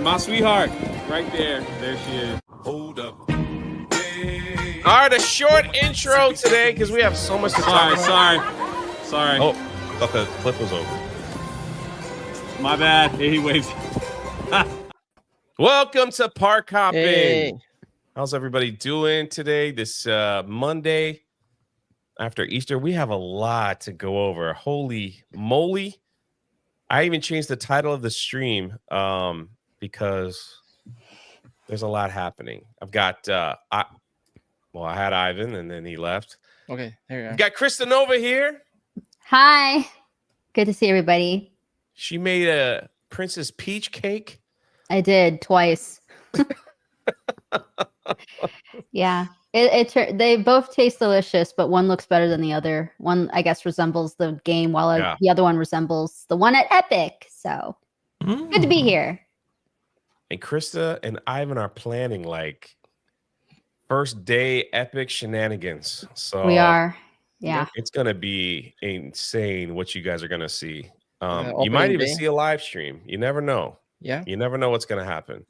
my sweetheart. Right there. There she is. Hold up. All right, a short intro today because we have so much to talk about. Sorry. Oh, I thought the clip was over. My bad. He waves. Welcome to Park Hoppin. Hey. How's everybody doing today? This Monday after Easter, we have a lot to go over. Holy moly. I even changed the title of the stream because there's a lot happening. I've got, I had Ivan and then he left. Okay, there you are. We've got Krista Nova here. Hi. Good to see everybody. She made a Princess Peach cake. I did twice. Yeah. They both taste delicious, but one looks better than the other. One, I guess, resembles the game, while the other one resembles the one at Epic. So good to be here. And Krista and Ivan are planning like first day Epic shenanigans. So We are. Yeah. It's gonna be insane what you guys are gonna see. You might even see a live stream. You never know. Yeah. You never know what's gonna happen.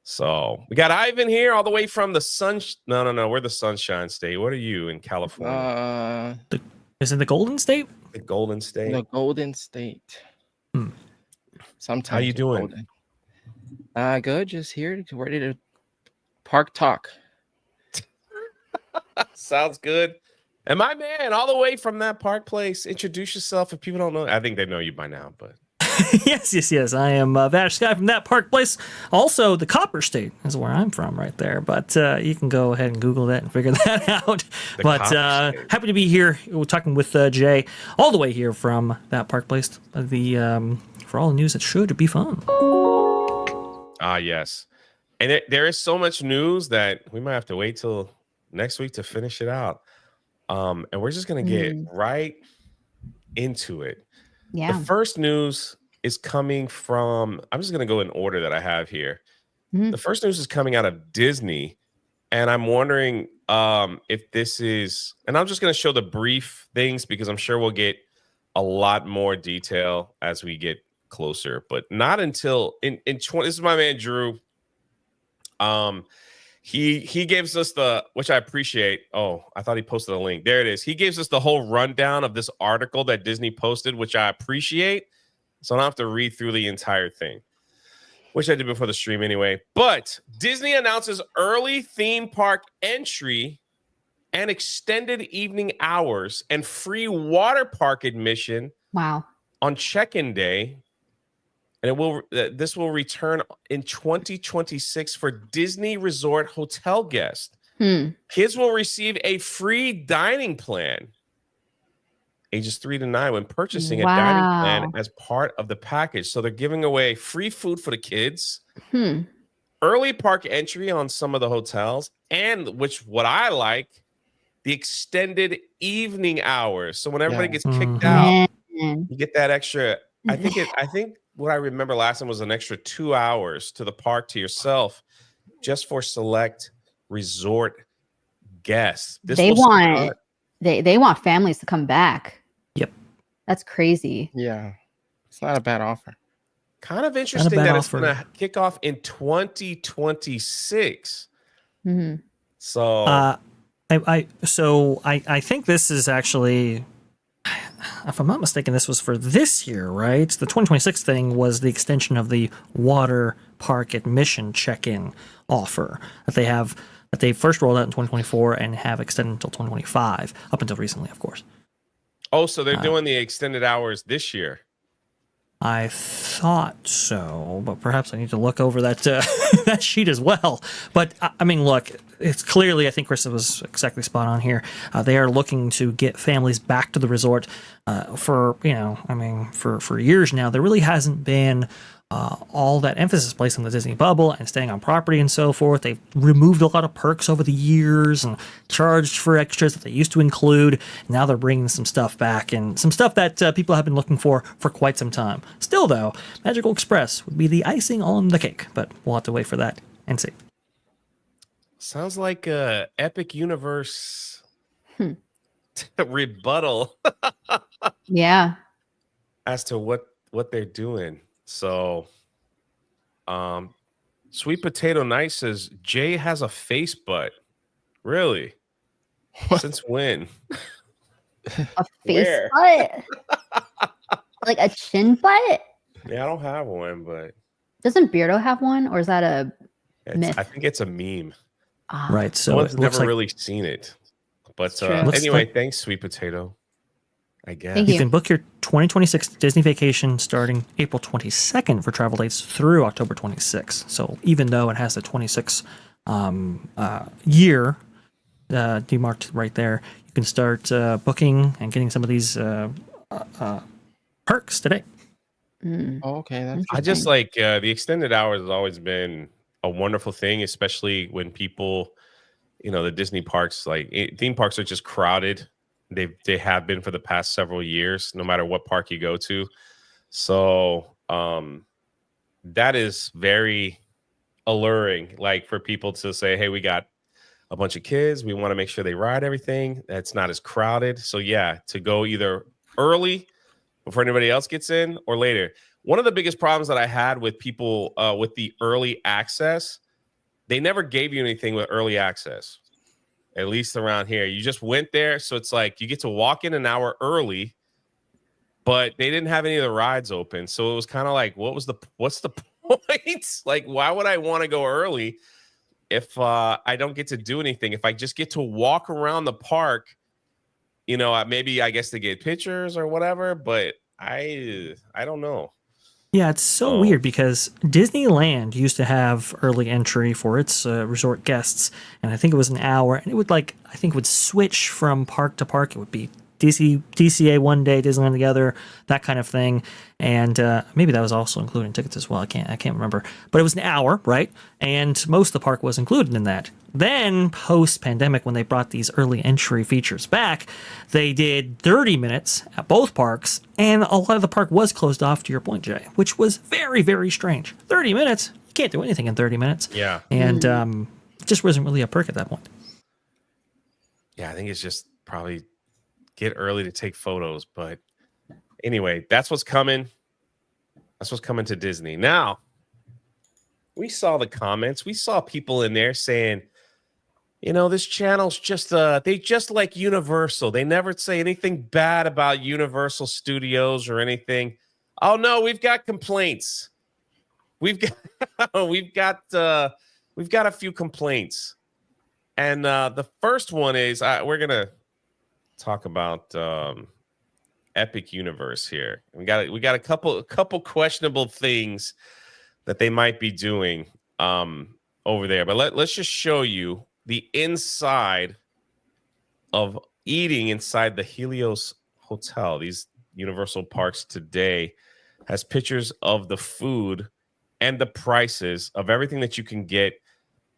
So we got Ivan here all the way from the sun. No. We're the Sunshine State. What are you in California? Is it the Golden State? The Golden State. The Golden State. Sometimes. How you doing? Golden. Good. Just here, ready to park talk. Sounds good. And my man, all the way from that park place, introduce yourself if people don't know. I think they know you by now, but yes. I am Vash Sky from that park place. Also, the Copper State is where I'm from, right there. But you can go ahead and Google that and figure that out. Happy to be here. We're talking with Jay, all the way here from that park place. For all the news that should be fun. Yes, and there is so much news that we might have to wait till next week to finish it out. And we're just gonna get right into it. Yeah. The first news is coming from, I'm just going to go in order that I have here. The first news is coming out of Disney, and I'm wondering if this is, and I'm just going to show the brief things because I'm sure we'll get a lot more detail as we get closer, but not until in 20, this is my man, Drew. He gives us which I appreciate. Oh, I thought he posted a link. There it is. He gives us the whole rundown of this article that Disney posted, which I appreciate. So I don't have to read through the entire thing, which I did before the stream anyway. But Disney announces early theme park entry and extended evening hours and free water park admission. Wow. On check-in day. And this will return in 2026 for Disney Resort hotel guests. Kids will receive a free dining plan, ages 3 to 9, when purchasing a dining plan as part of the package. So they're giving away free food for the kids, early park entry on some of the hotels, and what I like, the extended evening hours. So when everybody gets kicked out, you get that extra. I think what I remember last time was an extra 2 hours to the park to yourself, just for select resort guests. They want families to come back. Yep, that's crazy. Yeah, it's not a bad offer. Kind of interesting that it's going to kick off in 2026. So, I think this is actually, if I'm not mistaken, this was for this year, right? The 2026 thing was the extension of the water park admission check-in offer that they first rolled out in 2024 and have extended until 2025, up until recently, of course. Oh, so they're doing the extended hours this year. I thought so, but perhaps I need to look over that that sheet as well. But I mean, look, it's clearly, I think Krista was exactly spot on here. They are looking to get families back to the resort for years now. There really hasn't been all that emphasis placed on the Disney bubble and staying on property and so forth. They've removed a lot of perks over the years and charged for extras that they used to include. Now they're bringing some stuff back, and some stuff that people have been looking for quite some time. Still, though, Magical Express would be the icing on the cake, but we'll have to wait for that and see. Sounds like a Epic Universe rebuttal. Yeah. As to what they're doing. So Sweet Potato Night says Jay has a face butt. Really? Since when? A face Where? butt? Like a chin butt? Yeah, I don't have one, but Doesn't Beardo have one, or is that a myth? I think it's a meme. Right. So So no one's it looks never like really seen it. But true. anyway, like- thanks, Sweet Potato. I guess. Thank you you. can book your 2026 Disney vacation starting April 22nd for travel dates through October 26th. So even though it has the 26 year demarked right there, you can start booking and getting some of these perks today. Oh, okay, that's I just like the extended hours has always been a wonderful thing, especially when people, the Disney parks, theme parks are just crowded. They have been for the past several years, no matter what park you go to. So that is very alluring, like for people to say, hey, we got a bunch of kids. We want to make sure they ride everything. That's not as crowded. So yeah, to go either early before anybody else gets in or later. One of the biggest problems that I had with people with the early access, they never gave you anything with early access. At least around here, you just went there. So it's like you get to walk in an hour early, but they didn't have any of the rides open. So it was kind of like, what's the point? Like, why would I want to go early if I don't get to do anything? If I just get to walk around the park, maybe I guess to get pictures or whatever, but I don't know. Yeah, it's so weird because Disneyland used to have early entry for its resort guests, and I think it was an hour, and it would would switch from park to park. It would be DCA one day, Disneyland the other, that kind of thing, and maybe that was also included in tickets as well. I can't remember, but it was an hour, right? And most of the park was included in that. Then post-pandemic, when they brought these early entry features back, they did 30 minutes at both parks, and a lot of the park was closed off, to your point, Jay, which was very, very strange. 30 minutes? You can't do anything in 30 minutes. Yeah. And it just wasn't really a perk at that point. Yeah, I think it's just probably get early to take photos. But anyway, that's what's coming. That's what's coming to Disney. Now, we saw the comments. We saw people in there saying, this channel's just they just like Universal. They never say anything bad about Universal Studios or anything. Oh no, we've got complaints. We've got a few complaints. And the first one is we're gonna talk about Epic Universe here. We got a couple questionable things that they might be doing over there. But let's just show you the inside of eating inside the Helios Hotel. These Universal parks today has pictures of the food and the prices of everything that you can get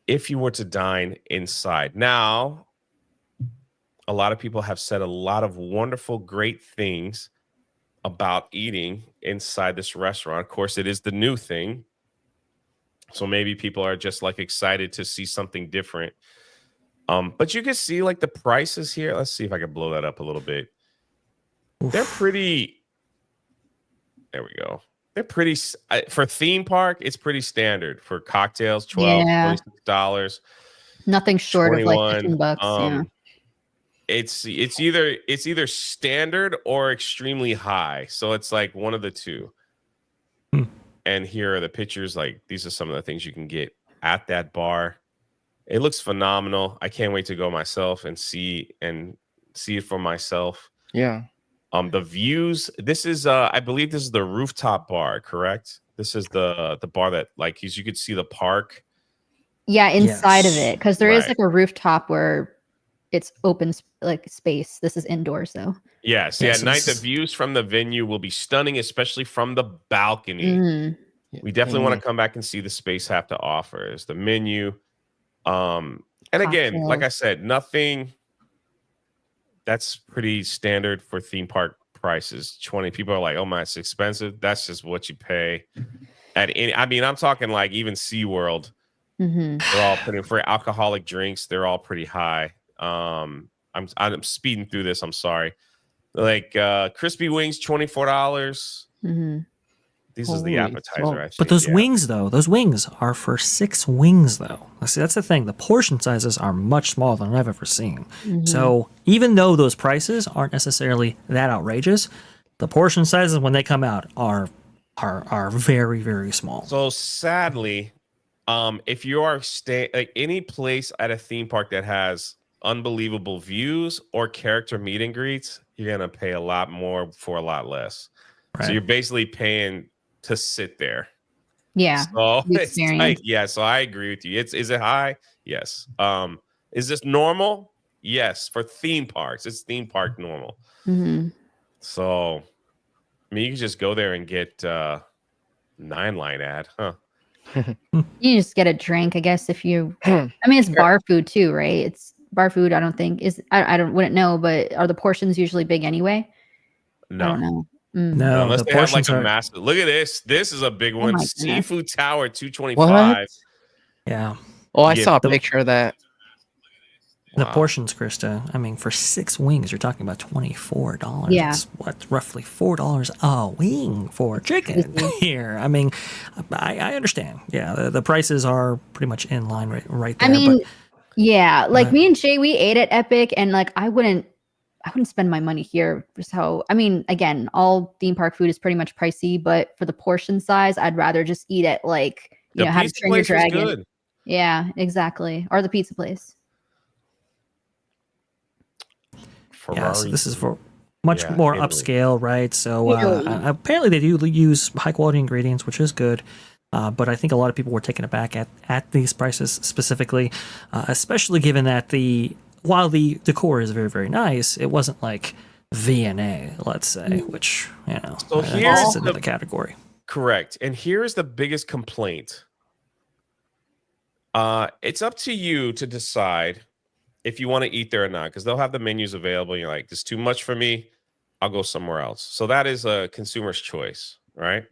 if you were to dine inside. Now, a lot of people have said a lot of wonderful, great things about eating inside this restaurant. Of course, it is the new thing. So maybe people are just excited to see something different. But you can see the prices here. Let's see if I can blow that up a little bit. Oof. They're pretty. There we go. They're pretty for theme park. It's pretty standard for cocktails. $12, $26. Nothing short 21, of $15. It's either standard or extremely high. So it's one of the two. And here are the pictures. These are some of the things you can get at that bar. It looks phenomenal. I can't wait to go myself and see it for myself. Yeah. The views. This is I believe this is the rooftop bar, correct? This is the bar that you could see the park. Yeah, inside of it, because there is Right. a rooftop where it's open space. This is indoors though. Yes. Yeah. At night, the views from the venue will be stunning, especially from the balcony. We definitely want to come back and see the space have to offer. Is the menu. And again, like I said, nothing that's pretty standard for theme park prices. 20 people are like, oh my, it's expensive. That's just what you pay at any. I mean, I'm talking even SeaWorld. They're all pretty for alcoholic drinks. They're all pretty high. I'm speeding through this. I'm sorry. Crispy wings, $24. This is the Holy appetizer, smoke. I think. But those yeah. wings, though, those wings are for 6 wings, though. See, that's the thing. The portion sizes are much smaller than I've ever seen. So even though those prices aren't necessarily that outrageous, the portion sizes when they come out are very, very small. So sadly, if you are staying like any place at a theme park that has unbelievable views or character meet and greets, you're gonna pay a lot more for a lot less. Right. So you're basically paying to sit there. Yeah. So the it's experience. like, yeah. So I agree with you. Is it high? Yes. Is this normal? Yes. For theme parks, it's theme park normal. So, I mean, you can just go there and get 9-line ad, huh? You just get a drink, I guess. If you, I mean, it's bar food too, right? It's bar food. I don't think is. I wouldn't know, but are the portions usually big anyway? No. I don't know. No, Unless the they have like portions a are. massive. Look at this. This is a big one. my goodness. Seafood Tower 225. What? Yeah. Oh, I Yeah, saw a picture of that. The Wow. portions, Krista. I mean, for 6 wings, you're talking about $24. Yeah. That's what, roughly $4 a wing for chicken here. I mean, I understand. Yeah, the prices are pretty much in line right there. I mean, but, yeah, like me and Jay, we ate at Epic, and like I wouldn't spend my money here. So, I mean, again, all theme park food is pretty much pricey, but for the portion size, I'd rather just eat at like The have pizza Train Your place was Dragon. good. Yeah, exactly. Or the pizza place. yeah, so Ferrari. this is for much Yeah, more Italy. upscale, right? So Italy. apparently they do use high quality ingredients, which is good. But I think a lot of people were taken aback at these prices specifically, especially given that while the decor is very, very nice, it wasn't like V&A, let's say, which, So here's here's another category. Correct. And here's the biggest complaint. It's up to you to decide if you want to eat there or not, because they'll have the menus available. You're like, this is too much for me. I'll go somewhere else. So that is a consumer's choice, right?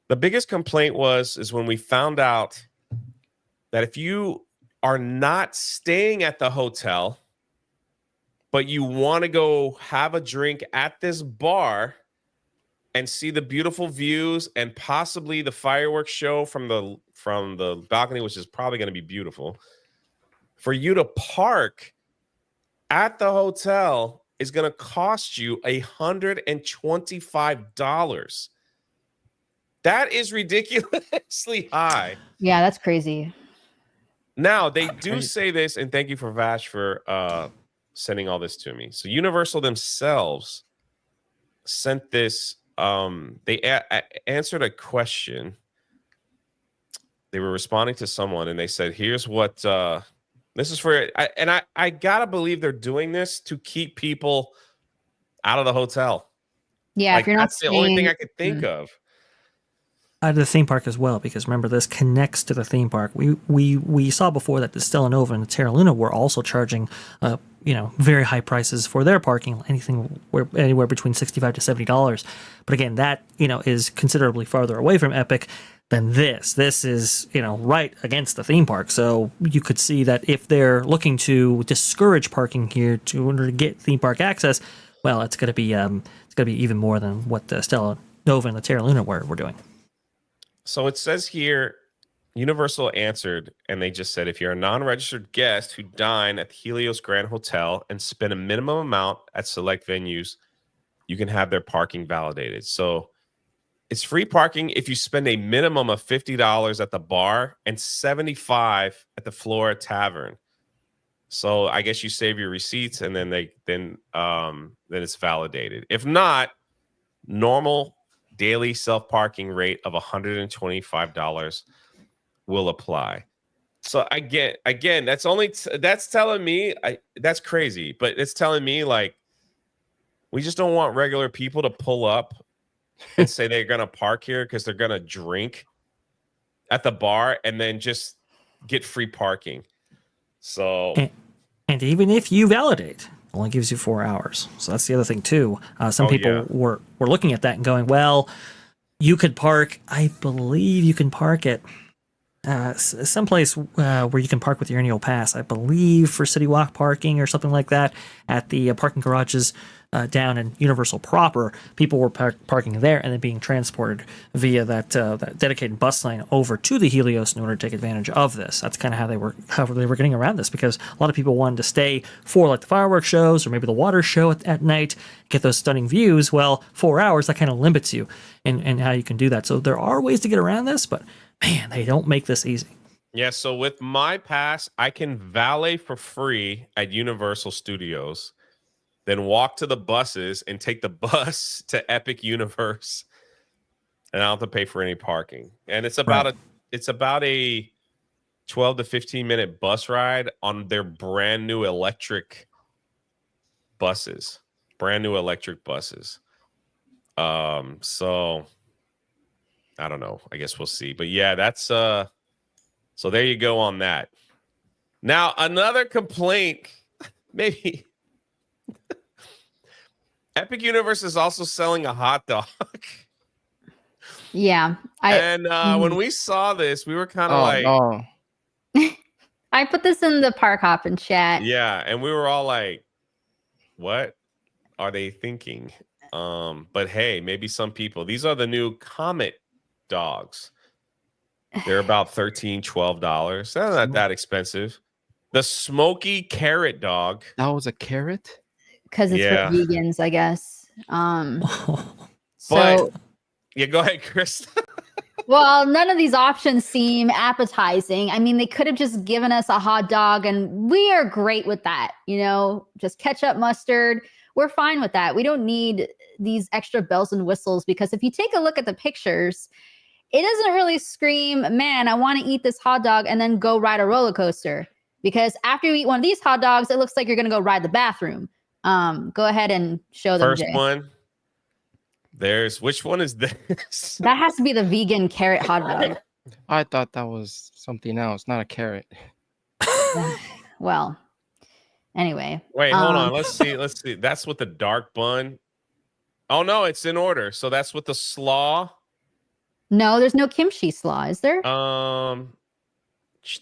The biggest complaint is when we found out that if you are not staying at the hotel, but you want to go have a drink at this bar and see the beautiful views and possibly the fireworks show from the balcony, which is probably going to be beautiful, for you to park at the hotel is going to cost you $125. That is ridiculously high. Yeah, that's crazy. Now, they do say this, and thank you for Vash for sending all this to me. So Universal themselves sent this. They answered a question. They were responding to someone, and they said, here's what this is for. I got to believe they're doing this to keep people out of the hotel. Yeah, Like, if you're not that's the only thing I could think of. Out of the theme park as well, because remember, this connects to the theme park. We saw before that the Stella Nova and the Terra Luna were also charging very high prices for their parking, anywhere between $65 to $70. But again, that is considerably farther away from Epic than this. This is right against the theme park, so you could see that if they're looking to discourage parking here in order to get theme park access, well, it's going to be even more than what the Stella Nova and the Terra Luna were doing. So it says here, Universal answered, and they just said, if you're a non-registered guest who dine at the Helios Grand Hotel and spend a minimum amount at select venues, you can have their parking validated. So it's free parking if you spend a minimum of $50 at the bar and $75 at the Flora Tavern. So I guess you save your receipts, and then then it's validated. If not, normal daily self-parking rate of $125 will apply. So again, that's telling me that's crazy, but it's telling me like we just don't want regular people to pull up and say they're gonna park here because they're gonna drink at the bar and then just get free parking. So and even if you validate, only gives you 4 hours. So that's the other thing too. Some people were looking at that and going, well, you could park, I believe you can park at someplace where you can park with your annual pass. I believe for CityWalk parking or something like that at the parking garages down in Universal proper. People were parking there and then being transported via that dedicated bus lane over to the Helios in order to take advantage of this. That's kind of how they were getting around this, because a lot of people wanted to stay for like the fireworks shows or maybe the water show at night, get those stunning views. Well, 4 hours, that kind of limits you in how you can do that. So there are ways to get around this, but man, they don't make this easy. Yeah, so with my pass, I can valet for free at Universal Studios, then walk to the buses and take the bus to Epic Universe, and I don't have to pay for any parking. And it's about a 12 to 15 minute bus ride on their brand new electric buses. So I don't know. I guess we'll see. But yeah, that's so there you go on that. Now, another complaint, maybe Epic Universe is also selling a hot dog. Yeah. When we saw this, we were kind of I put this in the Park Hoppin chat. Yeah, and we were all like, what are they thinking? But hey, maybe some people. These are the new Comet dogs. They're about $13-12. They're not that expensive. The smoky carrot dog. That was a carrot? Because it's for vegans, I guess. But yeah, go ahead, Chris. Well, none of these options seem appetizing. I mean, they could have just given us a hot dog, and we are great with that. Just ketchup, mustard. We're fine with that. We don't need these extra bells and whistles, because if you take a look at the pictures, it doesn't really scream, man, I want to eat this hot dog and then go ride a roller coaster. Because after you eat one of these hot dogs, it looks like you're going to go ride the bathroom. Go ahead and show them. First one. Which one is this? That has to be the vegan carrot hot dog. I thought that was something else, not a carrot. Well, anyway. Wait, hold on. Let's see. That's with the dark bun. Oh no, it's in order. So that's with the slaw. No, there's no kimchi slaw, is there?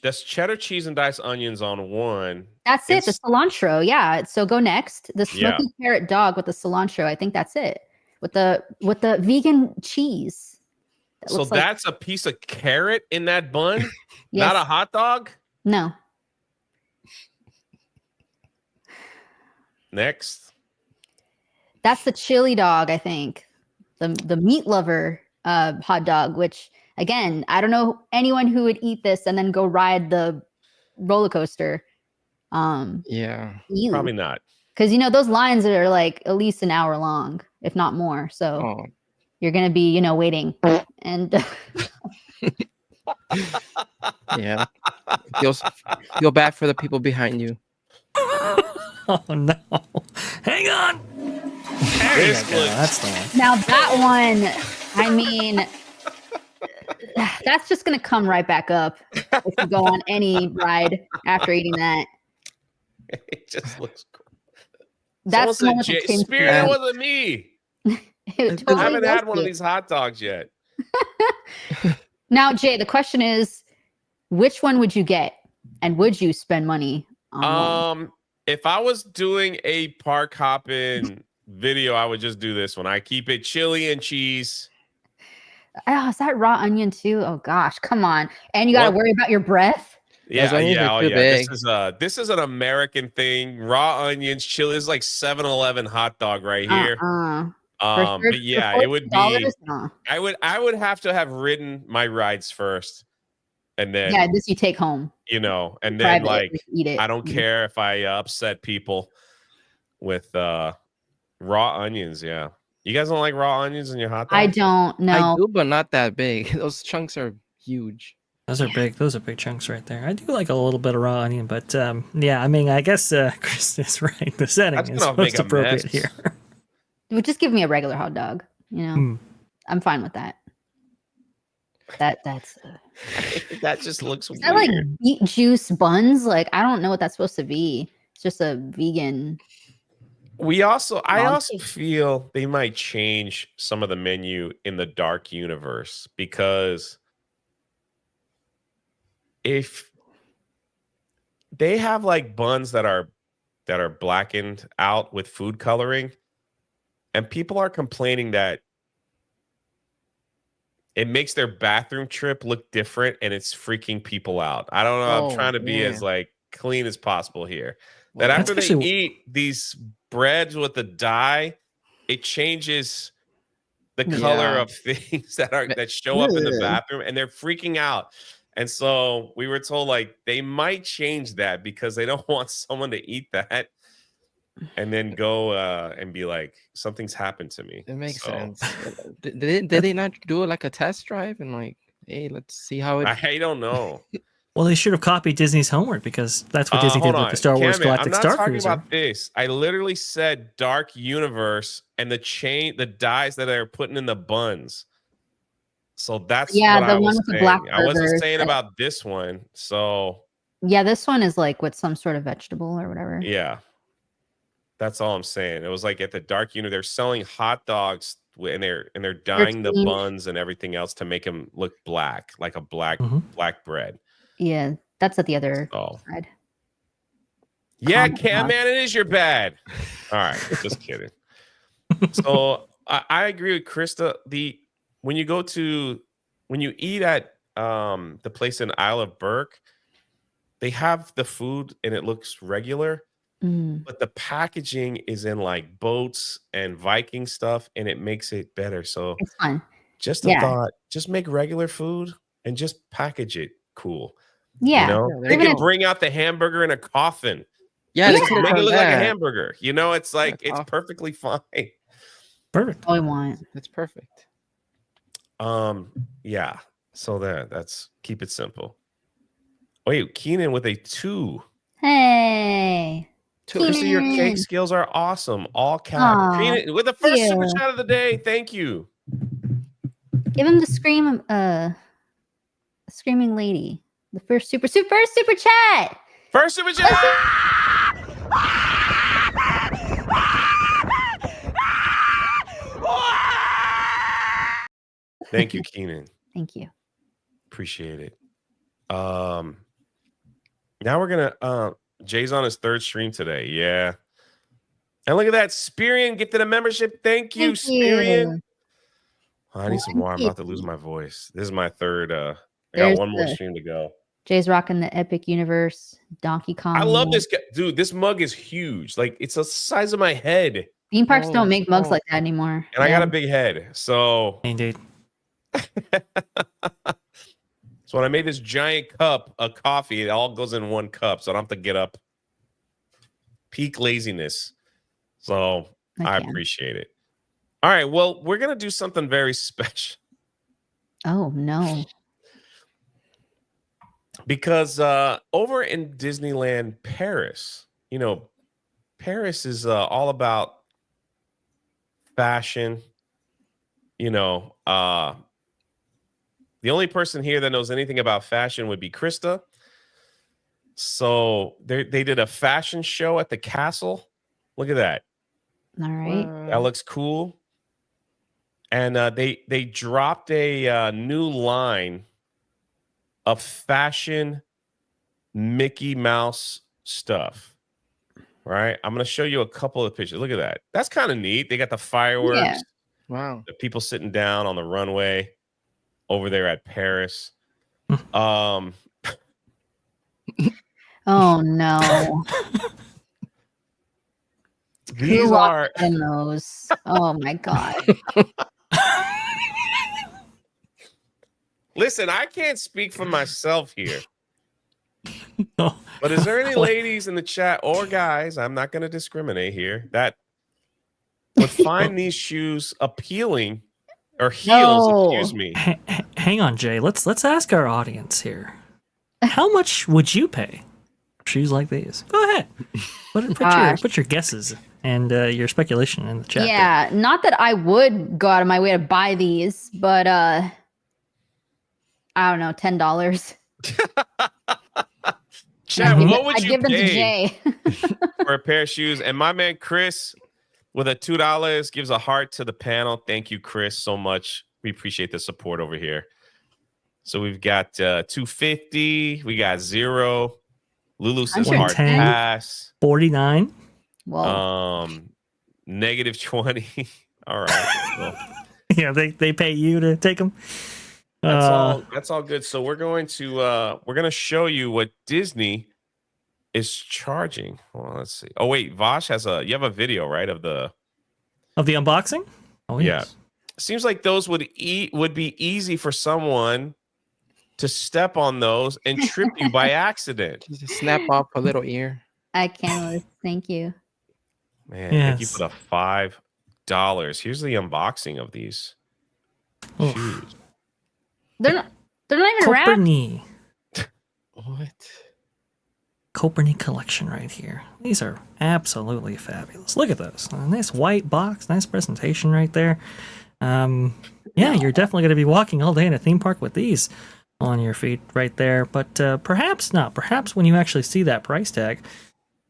That's cheddar cheese and diced onions on one. That's it. The cilantro. Yeah. So go next. The smoky carrot dog with the cilantro. I think that's it. With the vegan cheese. So that's a piece of carrot in that bun? Yes. Not a hot dog? No. Next. That's the chili dog, I think. The meat lover hot dog, which again, I don't know anyone who would eat this and then go ride the roller coaster. Yeah. Probably not. Because those lines are like at least an hour long, if not more. So you're gonna be, waiting. And yeah. Feel bad for the people behind you. Oh no. Hang on. That's the one. Now that one, I mean, that's just gonna come right back up if you go on any ride after eating that. It just looks cool. That's the one with the Spirit, that wasn't me. Totally I haven't had one of these hot dogs yet. Now, Jay, the question is, which one would you get? And would you spend money on one? If I was doing a Park Hoppin video, I would just do this one. I keep it chili and cheese. Oh, is that raw onion too? Oh gosh, come on. And you got to worry about your breath. Yeah. This is an American thing. Raw onions, chili is like 7-Eleven hot dog right here. But yeah, it would be. No. I would have to have ridden my rides first, and then this you take home. And then eat it. I don't care if I upset people with raw onions. Yeah, you guys don't like raw onions in your hot dog? I don't know. I do, but not that big. Those chunks are huge. Those are big. Those are big chunks right there. I do like a little bit of raw onion, but yeah, I mean, I guess Chris is right. The setting is most appropriate here. Would just give me a regular hot dog. I'm fine with that. That's that just looks weird. That like beet juice buns. Like I don't know what that's supposed to be. It's just a vegan. I also feel they might change some of the menu in the dark universe, because if they have like buns that are blackened out with food coloring, and people are complaining that it makes their bathroom trip look different and it's freaking people out. I don't know. I'm trying to be as like clean as possible here. Well, That after they eat these breads with the dye, it changes the color of things that show up in the bathroom, and they're freaking out. And so we were told like they might change that because they don't want someone to eat that and then go and be like, something's happened to me. It makes sense. Did they not do like a test drive and like, hey, let's see how it? I don't know. Well, they should have copied Disney's homework because that's what Disney did with the Star Wars Galactic Star Cruiser. I'm not talking about this. I literally said Dark Universe and the dyes that they're putting in the buns. So that's what I was saying. I wasn't saying about this one. So yeah, this one is like with some sort of vegetable or whatever. Yeah. That's all I'm saying. It was like at the Dark Universe, they're selling hot dogs and they're dyeing the buns and everything else to make them look black, like a black bread. Yeah, that's at the other side. Yeah, Cam, man, it is your bad. All right, just kidding. So I agree with Krista. When you eat at the place in Isle of Burke, they have the food and it looks regular, but the packaging is in like boats and Viking stuff, and it makes it better. So it's fun. Just a thought. Just make regular food and just package it cool. Yeah, you know? They can bring out the hamburger in a coffin. Yeah, they can make it look like a hamburger. You know, it's like it's perfectly fine. Perfect. All I want. That's perfect. Yeah. So that's keep it simple. Wait, Keenan with a 2. Hey. Krista, your cake skills are awesome. All cap. Keenan with the first super chat of the day. Thank you. Give him the screaming lady. The first super chat. First super chat. Thank you, Keenan. Thank you. Appreciate it. Now we're gonna Jay's on his 3rd stream today. Yeah. And look at that. Spirian gifted a membership. Thank you, Spirian. Oh, I need some more. I'm about to lose my voice. This is my 3rd. I got one more stream to go. Jay's rocking the Epic Universe Donkey Kong. I love this guy. Dude, this mug is huge. Like, it's the size of my head. Theme parks don't make mugs like that anymore. And I got a big head. So indeed. So when I made this giant cup of coffee, it all goes in one cup. So I don't have to get up. Peak laziness. So I appreciate it. All right. Well, we're going to do something very special. Oh, no. Because over in Disneyland Paris, you know, Paris is all about fashion. You know, the only person here that knows anything about fashion would be Krista. So they did a fashion show at the castle. Look at that. All right. That looks cool. And they dropped a new line of fashion Mickey Mouse stuff. Right? I'm going to show you a couple of pictures. Look at that. That's kind of neat. They got the fireworks. Yeah. Wow. The people sitting down on the runway over there at Paris. Oh no. These are in those. Oh my god. Listen, I can't speak for myself here. No. But is there any ladies in the chat or guys, I'm not going to discriminate here, that would find these shoes appealing or heels, excuse me. Hang on, Jay. Let's ask our audience here. How much would you pay for shoes like these? Go ahead. Put your guesses and your speculation in the chat. Yeah, not that I would go out of my way to buy these, but I don't know, $10. Chat, what would you give them to pay Jay for a pair of shoes? And my man Chris with a $2 gives a heart to the panel. Thank you, Chris, so much. We appreciate the support over here. So we've got 250. We got 0. Lulu says hard 110. pass. 49. Whoa. Negative 20. All right. Well, Yeah, they pay you to take them. that's all good. So we're going to show you what Disney is charging. Well, let's see. Oh wait, Vosh you have a video, right, of the unboxing? Oh yeah. Seems like those would be easy for someone to step on those and trip you by accident. Just snap off a little ear. I can't. Thank you. Man, Yes. thank you for the $5. Here's the unboxing of these shoes. They're not even wrapped. Coperni. What? Coperni collection right here. These are absolutely fabulous. Look at those. A nice white box, nice presentation right there. Yeah, you're definitely going to be walking all day in a theme park with these on your feet right there. But perhaps not. Perhaps when you actually see that price tag,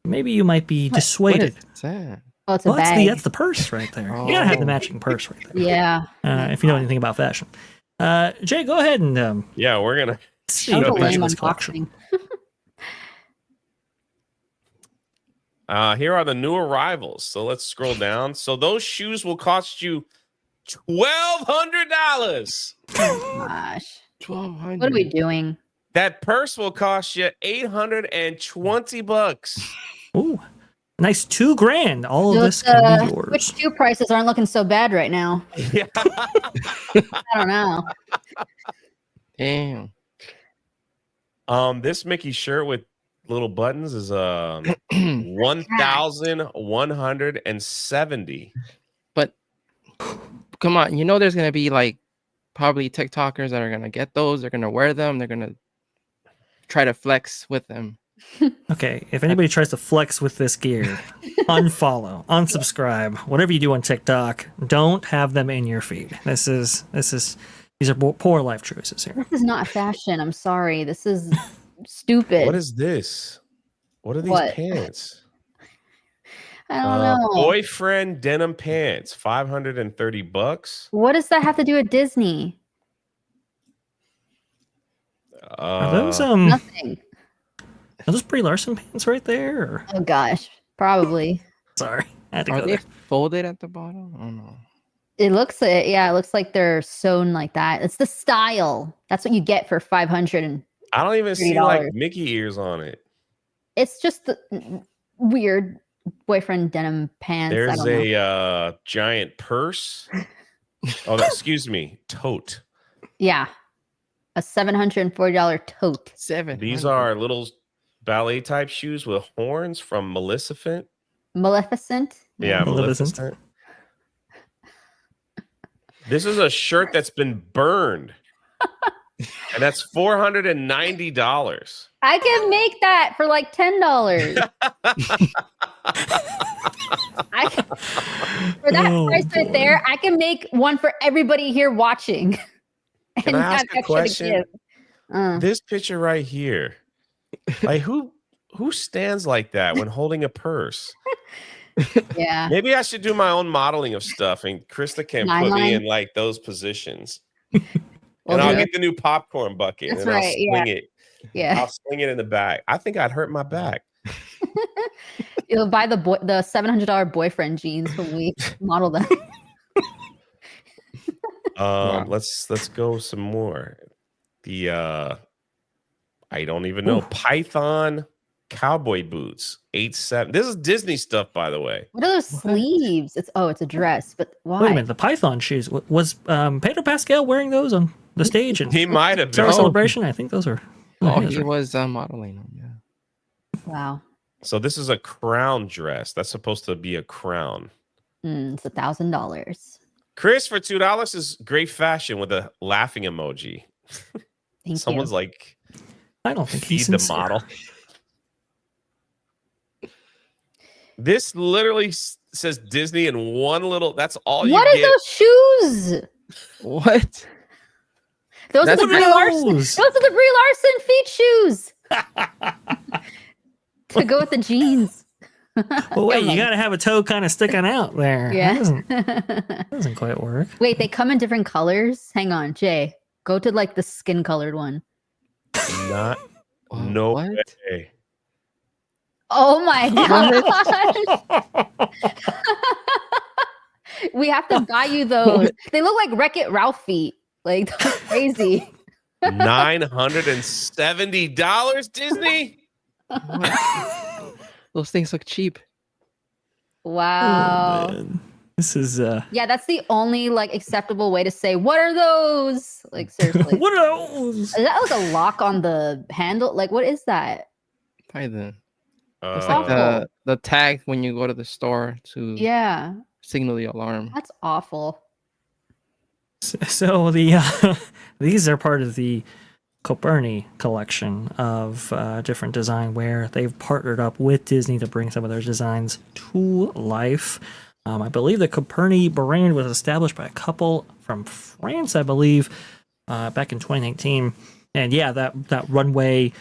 maybe you might be dissuaded. What is that? Oh, it's a bag. That's the purse right there. You gotta have the matching purse right there. Yeah. If you know anything about fashion. Jay, go ahead and Yeah, we're gonna see That was what a lame this collection. unboxing. here are the new arrivals. So let's scroll down. So those shoes will cost you $1,200. Gosh. 1,200. What are we doing? That purse will cost you $820. Ooh, nice $2,000. All of Those, this can be yours. Which shoe prices aren't looking so bad right now? Yeah. I don't know. Damn. This Mickey shirt with little buttons is 1,170. But come on, you know there's gonna be like probably TikTokers that are gonna get those. They're gonna wear them. They're gonna try to flex with them. Okay, if anybody tries to flex with this gear, unfollow, unsubscribe, whatever you do on TikTok, don't have them in your feed. These are poor life choices here. This is not fashion. I'm sorry. This is stupid. What is this? What are these What? pants? I don't know. Boyfriend denim pants, $530. What does that have to do with Disney? Are those Nothing. Are those Brie Larson pants right there? Or? Oh gosh, probably. Sorry, I had to Are go they there. folded at the bottom? Oh no. It looks like they're sewn like that. It's the style. That's what you get for $500. I don't even see $30. like Mickey ears on it. It's just the weird boyfriend denim pants. I There's don't know. a giant purse. Oh, excuse me, tote. Yeah, a $740 tote. 7. These are little ballet type shoes with horns from Maleficent. Maleficent. Yeah, Maleficent. Maleficent. This is a shirt that's been burned. And that's $490. I can make that for like $10. For that price right there, I can make one for everybody here watching. Can I ask have a extra to question? give. This picture right here. Like who stands like that when holding a purse? Yeah. Maybe I should do my own modeling of stuff and Krista can put me Line. in like those positions. We'll And I'll do get the new popcorn bucket That's and I'll right, sling it. Yeah. I'll sling it in the back. I think I'd hurt my back. You'll buy the $700 boyfriend jeans when we model them. Wow. Let's go some more. The I don't even know. Python cowboy boots, 8.7. This is Disney stuff, by the way. What are those sleeves? It's a dress, but why? Wait a minute, the Python shoes. Was Pedro Pascal wearing those on the stage and He might have Star been. Celebration? I think those are. Oh, those he are- was modeling them. Yeah. Wow. So this is a crown dress. That's supposed to be a crown. It's $1,000. Chris for $2 is great fashion with a laughing emoji. Thank Someone's you. like, I don't think he's feed the sincere. model. This literally says Disney in one little. That's all you What are get. those shoes? What? Those are That's the Brie Larson. those. Those are the Brie Larson feet shoes. To go with the jeans. Well, wait, you got to have a toe kind of sticking out there. Yeah. That doesn't quite work. Wait, they come in different colors. Hang on, Jay. Go to like the skin colored one. Not. No what? way. Oh my god! We have to buy you those. They look like Wreck-It Ralph feet. Like that's crazy. $970, Disney. Those things look cheap. Wow. Oh, this is Yeah, that's the only like acceptable way to say what are those? Like seriously. what are those? Is that like a lock on the handle? Like what is that? Probably the it's awful. like the tag when you go to the store to Yeah. signal the alarm. That's awful. So the these are part of the Coperni collection of different design where they've partnered up with Disney to bring some of their designs to life. I believe the Coperni brand was established by a couple from France, I believe, back in 2019. And yeah, that runway,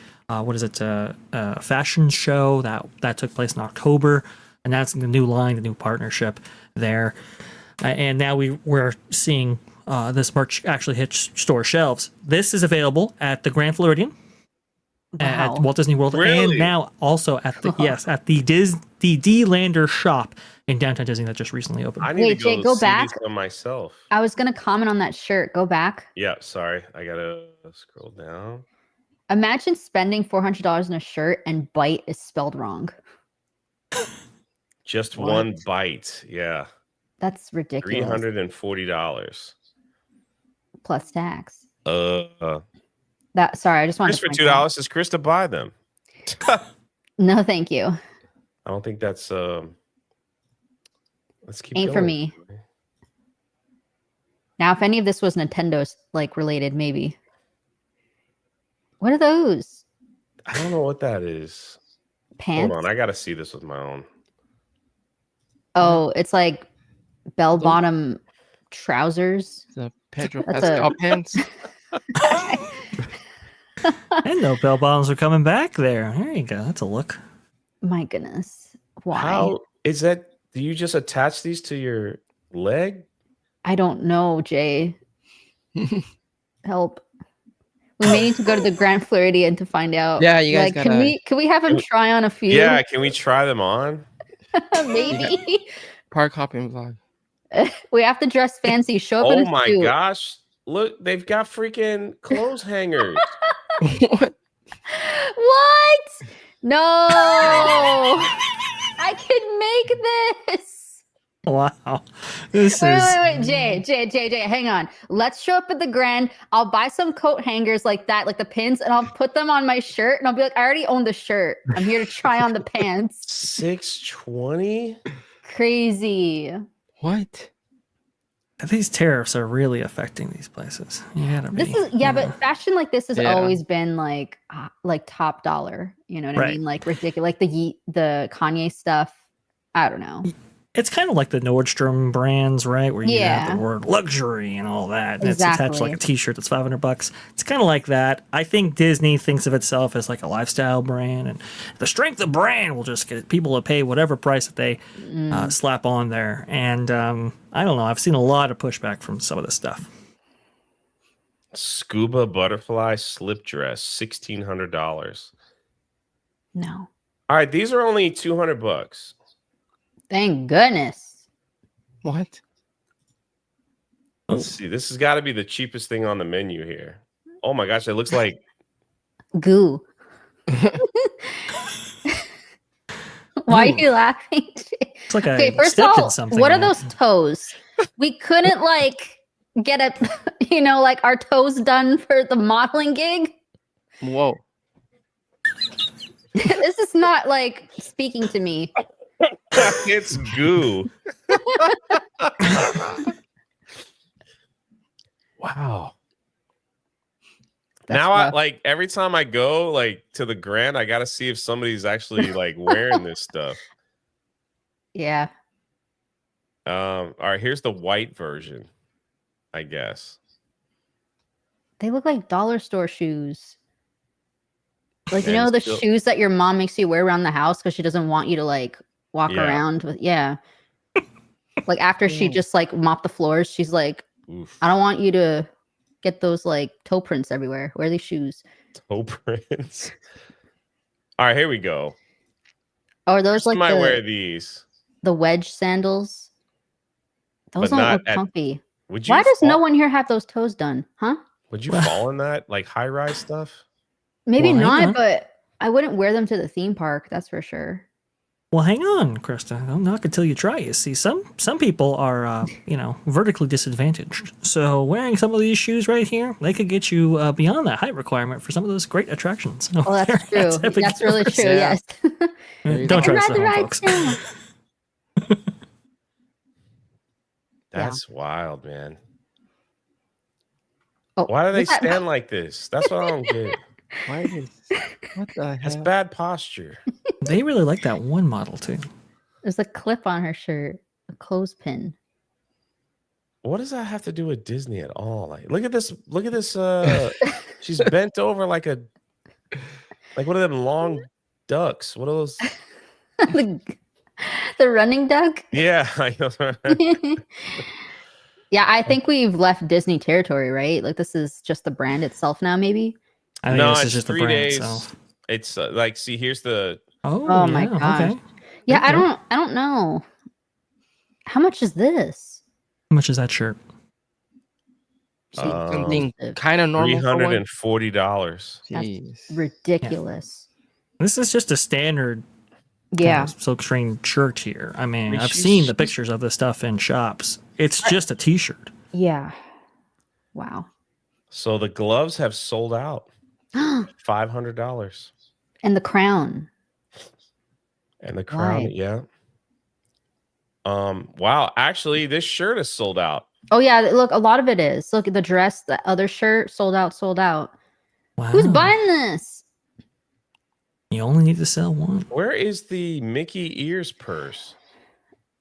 fashion show that took place in October, announcing the new line, the new partnership there. And now we're seeing this merch actually hit store shelves. This is available at the Grand Floridian, at Walt Disney World, and now also at the the D-Lander shop in downtown Disney that just recently opened. I need to Jay, go see back. these for myself. I was gonna comment on that shirt. Go back. Yeah, sorry. I gotta scroll down. Imagine spending $400 on a shirt and bite is spelled wrong. Just one bite. Yeah. That's ridiculous. $340. Plus tax. Sorry, I just wanted Chris to for $2 is Chris to buy them. No, thank you. I don't think that's let's keep Ain't going. for me. Now, if any of this was Nintendo like related, maybe. What are those? I don't know what that is. Pants? Hold on, I gotta see this with my own. Oh, it's like bell bottom trousers. The Pedro That's Pascal pants. And no bell bottoms are coming back there. There you go. That's a look. My goodness. Why? How is that? Do you just attach these to your leg? I don't know, Jay. Help. We may need to go to the Grand Floridian to find out. Yeah, you guys like, can we have him try on a few? Yeah, can we try them on? Maybe. Park hopping vlog. We have to dress fancy. Show up in Oh a my suit. gosh. Look, they've got freaking clothes hangers. What? What? No. I can make this. Wow. This is Wait. Jay, hang on. Let's show up at the Grand. I'll buy some coat hangers like that, like the pins, and I'll put them on my shirt. And I'll be like, I already own the shirt. I'm here to try on the pants. $620? Crazy. What? these tariffs are really affecting these places. You gotta be, This is but fashion like this has always been like top dollar. You know what I mean? Like ridiculous. Like the Kanye stuff. I don't know. It's kind of like the Nordstrom brands, right? Where you have the word luxury and all that. And it's attached to like a t-shirt that's $500. It's kind of like that. I think Disney thinks of itself as like a lifestyle brand, and the strength of brand will just get people to pay whatever price that they slap on there. And I don't know. I've seen a lot of pushback from some of this stuff. Scuba butterfly slip dress, $1,600. No. All right, these are only $200. Thank goodness. What? Let's see. This has got to be the cheapest thing on the menu here. Oh my gosh, it looks like goo. Why are you laughing? It's like okay, first of all, what are those toes? We couldn't like get like our toes done for the modeling gig. Whoa. This is not like speaking to me. It's goo. Wow. Now I like every time I go like to the Grand, I gotta see if somebody's actually like wearing this stuff. Yeah. All right, here's the white version, I guess. They look like dollar store shoes. Like you know the shoes that your mom makes you wear around the house because she doesn't want you to like walk around with like after she just like mopped the floors, she's like, oof. I don't want you to get those like toe prints everywhere. Wear these shoes. Toe prints. All right, here we go. Or are those I like might wear these. the wedge sandals? Those But don't not look at- comfy. Would you Why does no fall- one here have those toes done? Huh? Would you fall in that like high rise stuff? Maybe Well, hang on. not, but I wouldn't wear them to the theme park. That's for sure. Well, hang on, Krista. Don't knock until you try. You see, some people are, vertically disadvantaged. So wearing some of these shoes right here, they could get you beyond that height requirement for some of those great attractions. Oh, that's true. That's really true. Yeah. Yes. Don't try Ride this the at home, ride folks. now. That's wild, man. Oh, Why do they was that- stand like this? That's what I don't get. Why is what the That's hell? bad posture. They really like that one model too. There's a clip on her shirt, a clothespin. What does that have to do with Disney at all? Like, look at this. Look at this. She's bent over like one of them long ducks. What are those? The running duck. Yeah, I know. Yeah, I think we've left Disney territory, right? Like this is just the brand itself now, maybe. I think No, this it's is just the 3 brand. days. So. It's like, see, here's the. Oh my gosh. Okay. Yeah, There you go. I don't know. How much is this? How much is that shirt? Something kind of normal. $340. Jeez. Ridiculous. This is just a standard Yeah. silk screen shirt here. I mean, mean, I've she's- seen the pictures of this stuff in shops. It's just a t-shirt. Yeah. Wow. So the gloves have sold out. $500. And the crown. And the crown, Right. yeah. Wow. Actually, this shirt is sold out. Oh yeah, look, a lot of it is. Look at the dress, the other shirt, sold out, sold out. Wow. Who's buying this? You only need to sell one. Where is the Mickey ears purse?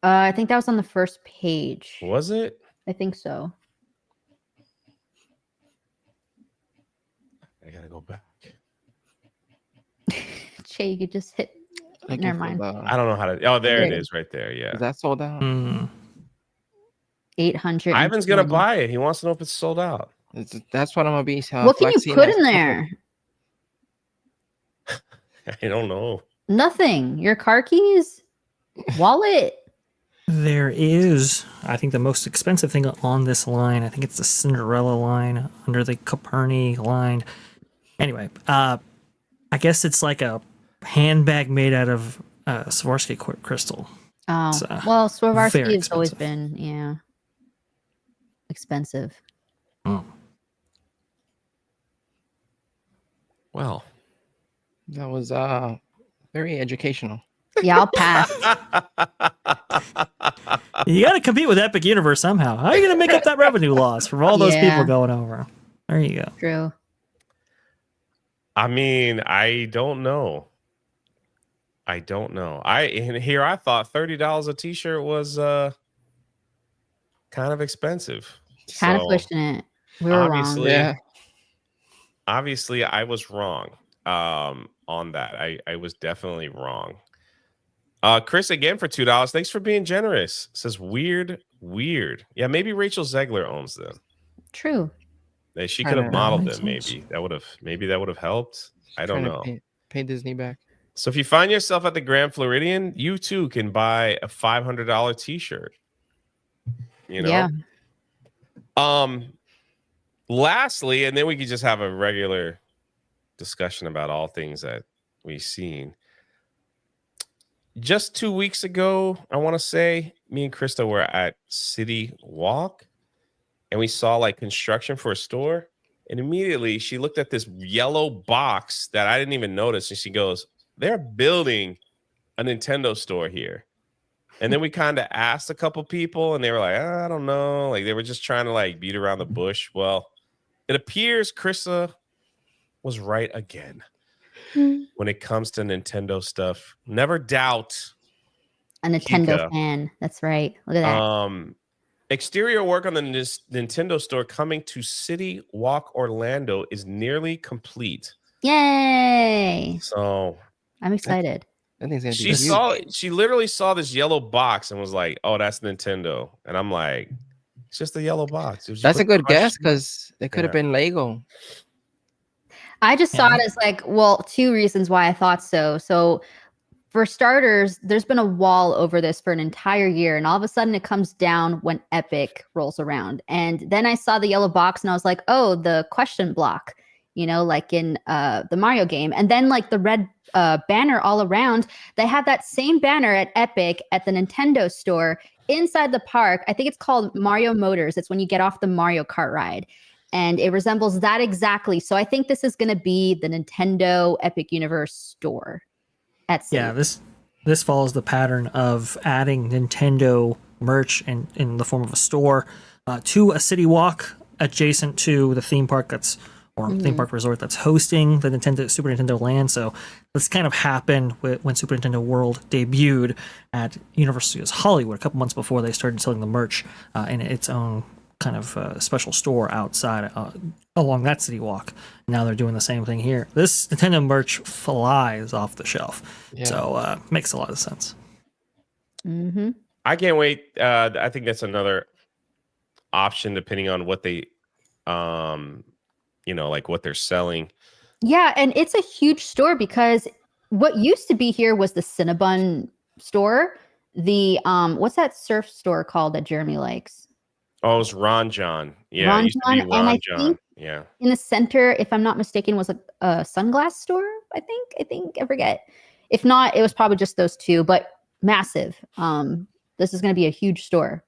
I think that was on the first page. Was it? I think so. I gotta go back. Che, you could just hit. Looking Never for mind. I don't know how to. Oh, there it There. is, right there. Yeah. Is that sold out? Hmm. 800. Ivan's gonna buy it. He wants to know if it's sold out. That's what I'm gonna be. What can you flexing put as in people. there? I don't know. Nothing. Your car keys, wallet. There is, I think, the most expensive thing on this line. I think it's the Cinderella line under the Coperni line. Anyway, I guess it's like a handbag made out of Swarovski crystal. Oh, It's, well, Swarovski very has always expensive. been, expensive. Oh. Well, That was very educational. Yeah, I'll pass. You got to compete with Epic Universe somehow. How are you going to make up that revenue loss from all those Yeah. people going over? There you go. True. I mean, I don't know. I thought $30 a t-shirt was kind of expensive. Kind of So, pushing it. We were wrong. obviously- Yeah. Obviously, I was wrong on that. I was definitely wrong. Chris, again for $2. Thanks for being generous. Says weird. Yeah, maybe Rachel Zegler owns them. True. She I could have don't know. modeled Makes them. sense. Maybe that would have helped. I don't Trying to know. Pay Disney back. So if you find yourself at the Grand Floridian, you too can buy a $500 t-shirt. You know? Yeah. Lastly, and then we could just have a regular discussion about all things that we've seen. Just 2 weeks ago, I want to say, me and Krista were at CityWalk, and we saw like construction for a store. And immediately she looked at this yellow box that I didn't even notice, and she goes, "They're building a Nintendo store here." And then we kind of asked a couple people, and they were like, "I don't know." Like they were just trying to like beat around the bush. Well, it appears Krista was right again when it comes to Nintendo stuff. Never doubt. A Nintendo Kika. fan. That's right. Look at that. Exterior work on the Nintendo store coming to City Walk Orlando is nearly complete. Yay. So I'm excited. I think it's gonna be she literally saw this yellow box and was like, "Oh, that's Nintendo." And I'm like, It's just a yellow box. That's a good guess crushed- because it could have been Lego. I just saw it as like, well, two reasons why I thought so. So for starters, there's been a wall over this for an entire year, and all of a sudden it comes down when Epic rolls around. And then I saw the yellow box and I was like, oh, the question block, you know, like in the Mario game. And then like the red banner all around, they have that same banner at Epic at the Nintendo store inside the park. I think it's called Mario Motors. It's when you get off the Mario Kart ride. And it resembles that exactly. So I think this is going to be the Nintendo Epic Universe store at City. Yeah, this follows the pattern of adding Nintendo merch in the form of a store to a CityWalk adjacent to the theme park theme park resort that's hosting the Super Nintendo Land. So this kind of happened when Super Nintendo World debuted at Universal Studios Hollywood a couple months before they started selling the merch in its own kind of special store outside along that CityWalk. Now they're doing the same thing here. This Nintendo merch flies off the shelf, so makes a lot of sense. Mm-hmm. I can't wait. I think that's another option depending on what they, like what they're selling. Yeah, and it's a huge store because what used to be here was the Cinnabon store. The what's that surf store called that Jeremy likes? Oh, it was Ron John. Yeah, Ron it used to be John, Ron and I John. think Yeah. in the center, if I'm not mistaken, was a sunglass store. I think I forget. If not, it was probably just those two, but massive. This is going to be a huge store.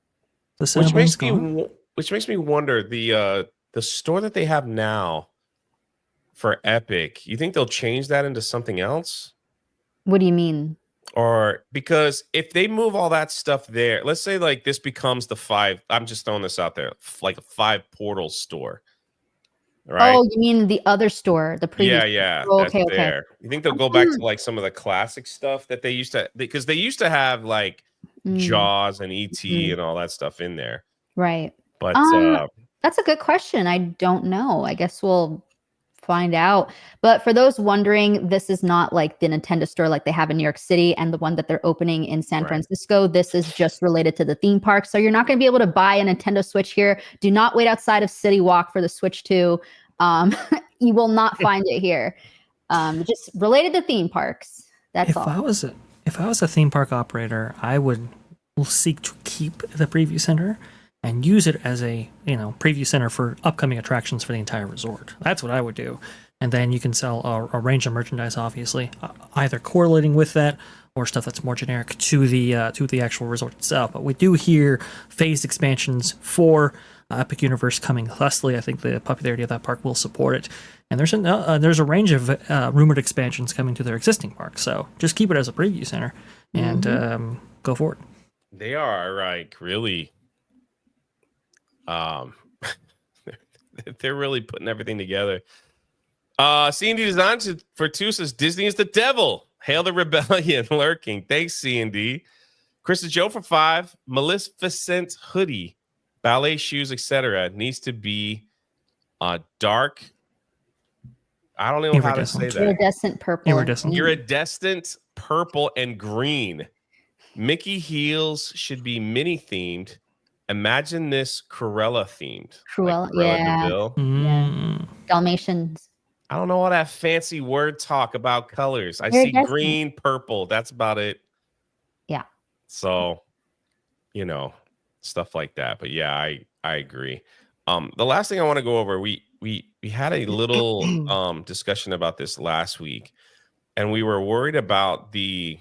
Which makes me wonder the store that they have now for Epic. You think they'll change that into something else? What do you mean? Or because if they move all that stuff there, let's say like this becomes the 5. I'm just throwing this out there, like a 5 portal store. Right? Oh, you mean the other store, the previous? Yeah. Oh, that's okay. there. You think they'll go back to like some of the classic stuff that they used to, because they used to have like Jaws and ET and all that stuff in there. Right. But that's a good question. I don't know. I guess we'll find out. But for those wondering, this is not like the Nintendo store like they have in New York City and the one that they're opening in San Francisco. This is just related to the theme park. So you're not going to be able to buy a Nintendo Switch here. Do not wait outside of CityWalk for the Switch 2. You will not find it here. Just related to theme parks. That's all. If I was a theme park operator, I would seek to keep the preview center and use it as a preview center for upcoming attractions for the entire resort. That's what I would do. And then you can sell a range of merchandise, obviously, either correlating with that or stuff that's more generic to the actual resort itself. But we do hear phased expansions for Epic Universe coming thusly. I think the popularity of that park will support it. And there's a range of rumored expansions coming to their existing park. So just keep it as a preview center and go for it. They are like really, they're really putting everything together. C&D Design for 2 says Disney is the devil. Hail the rebellion lurking. Thanks, C&D. Chris is Joe for 5. Maleficent hoodie, ballet shoes, etc. Needs to be dark. I don't know how to say that. Iridescent purple. Iridescent purple and green. Mickey heels should be mini themed. Imagine this Cruella themed. Cruella, yeah. Dalmatians. I don't know all that fancy word talk about colors. I see green, purple. That's about it. Yeah. So, stuff like that. But yeah, I agree. The last thing I want to go over, we had a little discussion about this last week, and we were worried about the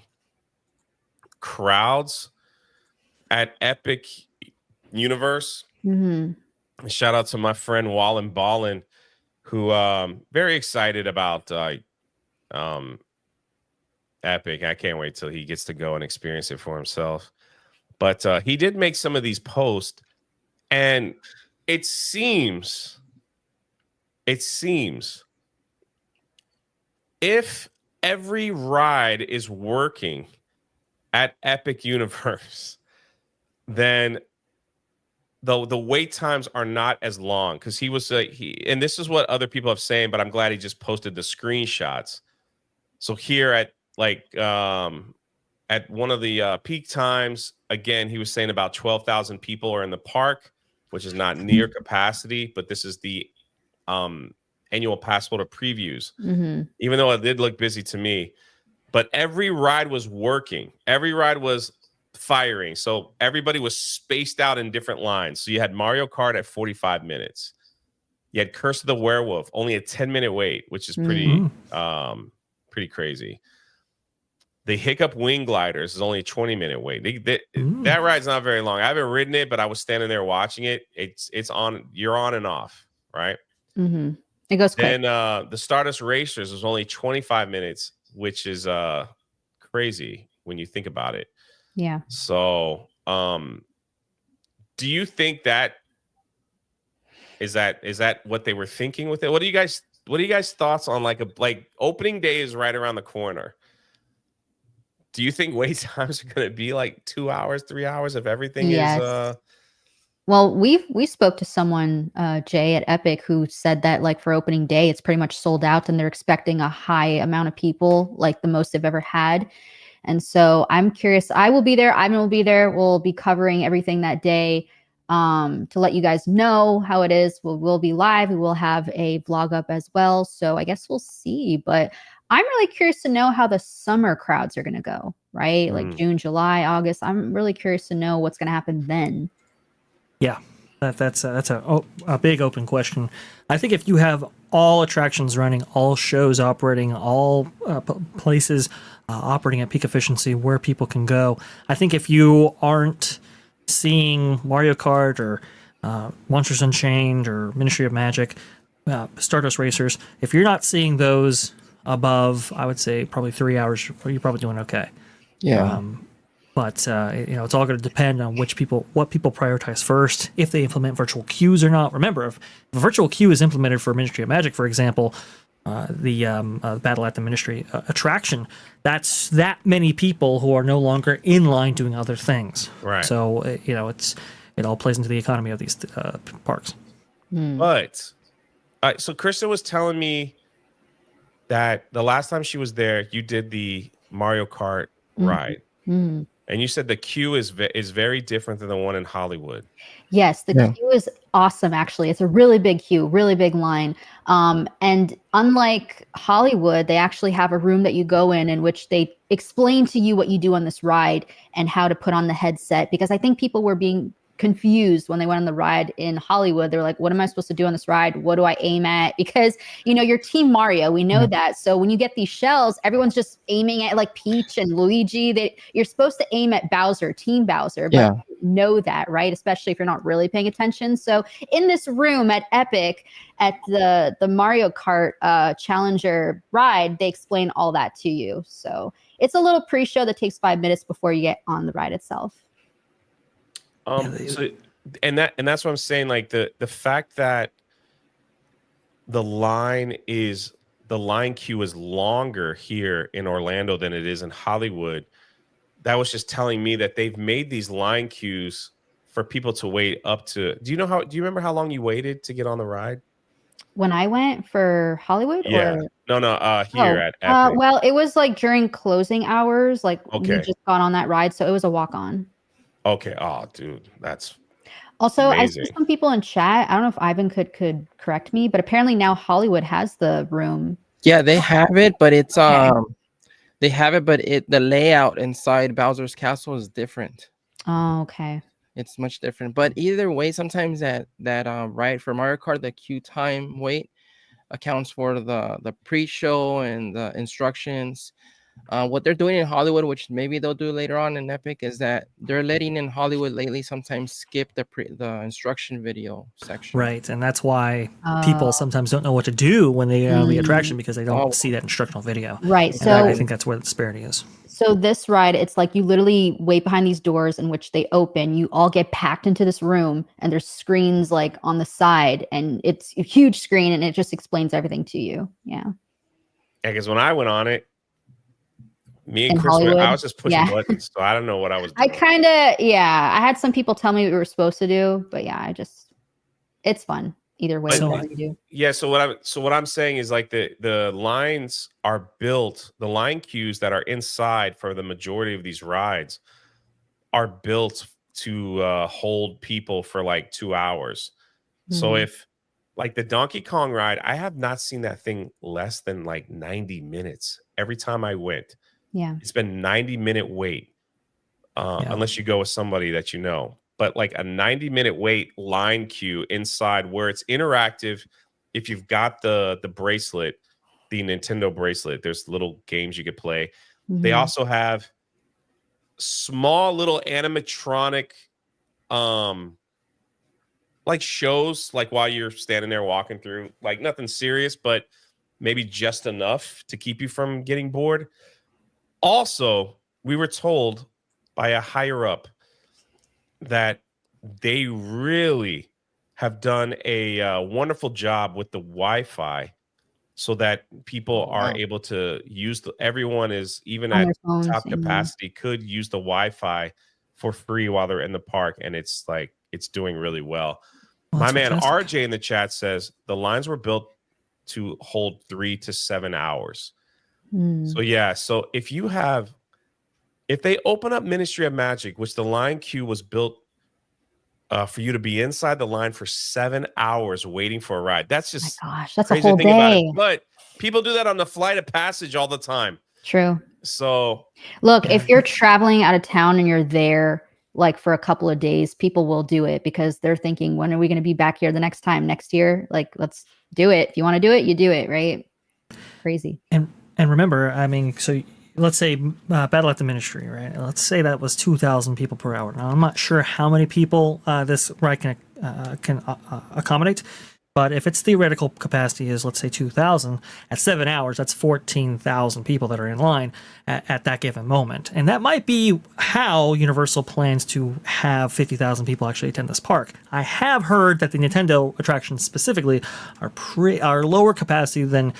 crowds at Epic Universe. Shout out to my friend Wallen Ballin, who very excited about Epic. I can't wait till he gets to go and experience it for himself. But he did make some of these posts, and it seems if every ride is working at Epic Universe, then the wait times are not as long, because he was and this is what other people have saying, but I'm glad he just posted the screenshots. So here at one of the peak times, again, he was saying about 12,000 people are in the park. which is not near capacity, but this is the annual pass holder previews. Even though it did look busy to me, but every ride was working. Every ride was firing. So everybody was spaced out in different lines. So you had Mario Kart at 45 minutes. You had Curse of the Werewolf, only a 10-minute wait, which is pretty crazy. The Hiccup Wing Gliders is only a 20-minute wait. That ride's not very long. I haven't ridden it, but I was standing there watching it. It's on. You're on and off, right? It goes quick. Then the Stardust Racers was only 25 minutes, which is crazy when you think about it. Yeah. So, do you think that is that what they were thinking with it? What are you guys thoughts on like opening day is right around the corner? Do you think wait times are going to be like 2 hours, 3 hours if everything is? Well, we spoke to someone, Jay at Epic, who said that like for opening day, it's pretty much sold out, and they're expecting a high amount of people, like the most they've ever had. And so I'm curious. I will be there. Ivan will be there. We'll be covering everything that day to let you guys know how it is. We'll be live. We will have a vlog up as well. So I guess we'll see. But I'm really curious to know how the summer crowds are going to go, right? Like June, July, August. I'm really curious to know what's going to happen then. Yeah, that's a big open question. I think if you have all attractions running, all shows operating, all places operating at peak efficiency where people can go, I think if you aren't seeing Mario Kart or Monsters Unchained or Ministry of Magic, Stardust Racers, if you're not seeing those above, I would say probably 3 hours, you're probably doing okay. Yeah. But it's all going to depend on what people prioritize first, if they implement virtual queues or not. Remember, if a virtual queue is implemented for Ministry of Magic, for example, the Battle at the Ministry attraction, that's that many people who are no longer in line doing other things. Right. So it all plays into the economy of these parks. But so Krista was telling me that the last time she was there, you did the Mario Kart ride. And you said the queue is very different than the one in Hollywood. Yes, the queue is awesome, actually. It's a really big queue, really big line. And unlike Hollywood, they actually have a room that you go in which they explain to you what you do on this ride and how to put on the headset. Because I think people were being confused when they went on the ride in Hollywood. They're like, what am I supposed to do on this ride? What do I aim at? Because, you're Team Mario. We know that. So when you get these shells, everyone's just aiming at like Peach and Luigi. You're supposed to aim at Bowser, Team Bowser. But you know that, right? Especially if you're not really paying attention. So in this room at Epic, at the Mario Kart Challenger ride, they explain all that to you. So it's a little pre-show that takes 5 minutes before you get on the ride itself. So, and that's what I'm saying. Like the fact that the line queue is longer here in Orlando than it is in Hollywood. That was just telling me that they've made these line queues for people to wait up to. Do you remember how long you waited to get on the ride? When I went for Hollywood? Yeah. Or? No, here at Epic. Well, it was like during closing hours. Like we just got on that ride, so it was a walk-on. Okay. Oh, dude, that's also amazing. I see some people in chat. I don't know if Ivan could correct me, but apparently now Hollywood has the room. Yeah, they have it, but it's they have it, but the layout inside Bowser's Castle is different. Oh, okay. It's much different. But either way, sometimes that ride for Mario Kart, the queue time wait accounts for the pre-show and the instructions. What they're doing in Hollywood, which maybe they'll do later on in Epic, is that they're letting in Hollywood lately sometimes skip the instruction video section. Right, and that's why people sometimes don't know what to do when they are on the attraction, because they don't see that instructional video. Right, and so I think that's where the disparity is. So this ride, it's like you literally wait behind these doors in which they open. You all get packed into this room, and there's screens like on the side, and it's a huge screen, and it just explains everything to you. Yeah. Yeah, because when I went on it, me and In Chris, Hollywood? I was just pushing buttons, so I don't know what I was doing. I had some people tell me what we were supposed to do, but yeah, it's fun either way. Whatever you do. Yeah, so what I'm saying is like the lines are built, the line queues that are inside for the majority of these rides are built to hold people for like 2 hours. So if like the Donkey Kong ride, I have not seen that thing less than like 90 minutes every time I went. Yeah. It's been 90-minute wait, unless you go with somebody that you know. But like a 90-minute wait line queue inside where it's interactive. If you've got the bracelet, the Nintendo bracelet, there's little games you could play. They also have small little animatronic like shows, like while you're standing there walking through, like nothing serious, but maybe just enough to keep you from getting bored. Also, we were told by a higher up that they really have done a wonderful job with the Wi-Fi so that people are able to use everyone is even On at their phones, top capacity could use the Wi-Fi for free while they're in the park, and it's like it's doing really well. My man fantastic. RJ in the chat says the lines were built to hold 3 to 7 hours. So yeah, so if they open up Ministry of Magic, which the line queue was built for you to be inside the line for 7 hours waiting for a ride. That's just that's crazy a whole to think about day. it. But people do that on the Flight of Passage all the time. True. So look, if you're traveling out of town and you're there like for a couple of days, people will do it because they're thinking, when are we going to be back here the next time next year? Like, let's do it. If you want to do it, you do it, right? Crazy. And remember, I mean, so let's say Battle at the Ministry, right? Let's say that was 2,000 people per hour. Now, I'm not sure how many people this ride can accommodate, but if its theoretical capacity is, let's say, 2,000, at 7 hours, that's 14,000 people that are in line at that given moment. And that might be how Universal plans to have 50,000 people actually attend this park. I have heard that the Nintendo attractions specifically are lower capacity than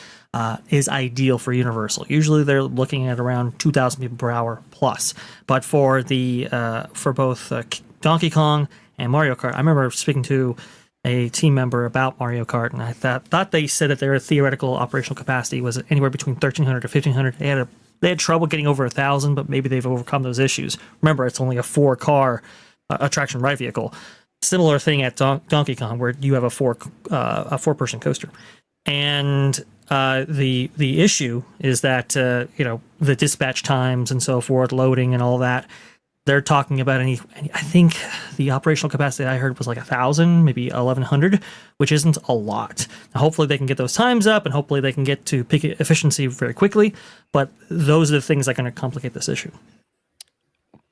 is ideal for Universal. Usually they're looking at around 2,000 people per hour plus. But for both Donkey Kong and Mario Kart, I remember speaking to a team member about Mario Kart, and I thought they said that their theoretical operational capacity was anywhere between 1,300 to 1,500. They had trouble getting over 1,000, but maybe they've overcome those issues. Remember, it's only a 4-car attraction ride vehicle. Similar thing at Donkey Kong, where you have a 4-person coaster, and the issue is that the dispatch times and so forth, loading and all that. They're talking about I think the operational capacity I heard was like 1,000, maybe 1,100, which isn't a lot. Now, hopefully they can get those times up, and hopefully they can get to peak efficiency very quickly. But those are the things that are going to complicate this issue.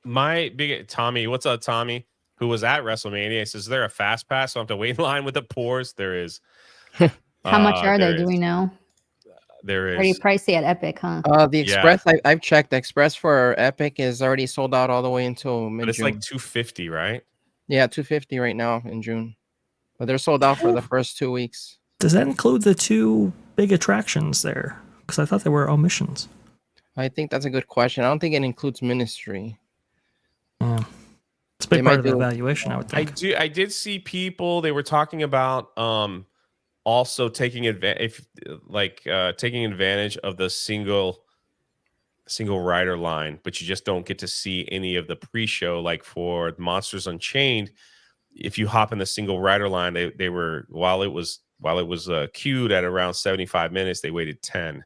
My big Tommy, what's up, Tommy? Who was at WrestleMania? Says, "Is there a fast pass? So I have to wait in line with the pours." There is. How much are they? Do we know? There is. Pretty pricey at Epic, huh? The Express, I've checked. The Express for Epic is already sold out all the way until mid-June. But it's like $250, right? Yeah, $250 right now in June. But they're sold out for the first 2 weeks. Does that include the 2 big attractions there? Because I thought there were omissions. I think that's a good question. I don't think it includes Ministry. Yeah. It's a big part of the evaluation, I would think. I did see people, they were talking about also taking advantage of the single rider line, but you just don't get to see any of the pre-show. Like for Monsters Unchained, if you hop in the single rider line, they were while it was queued at around 75 minutes, they waited 10.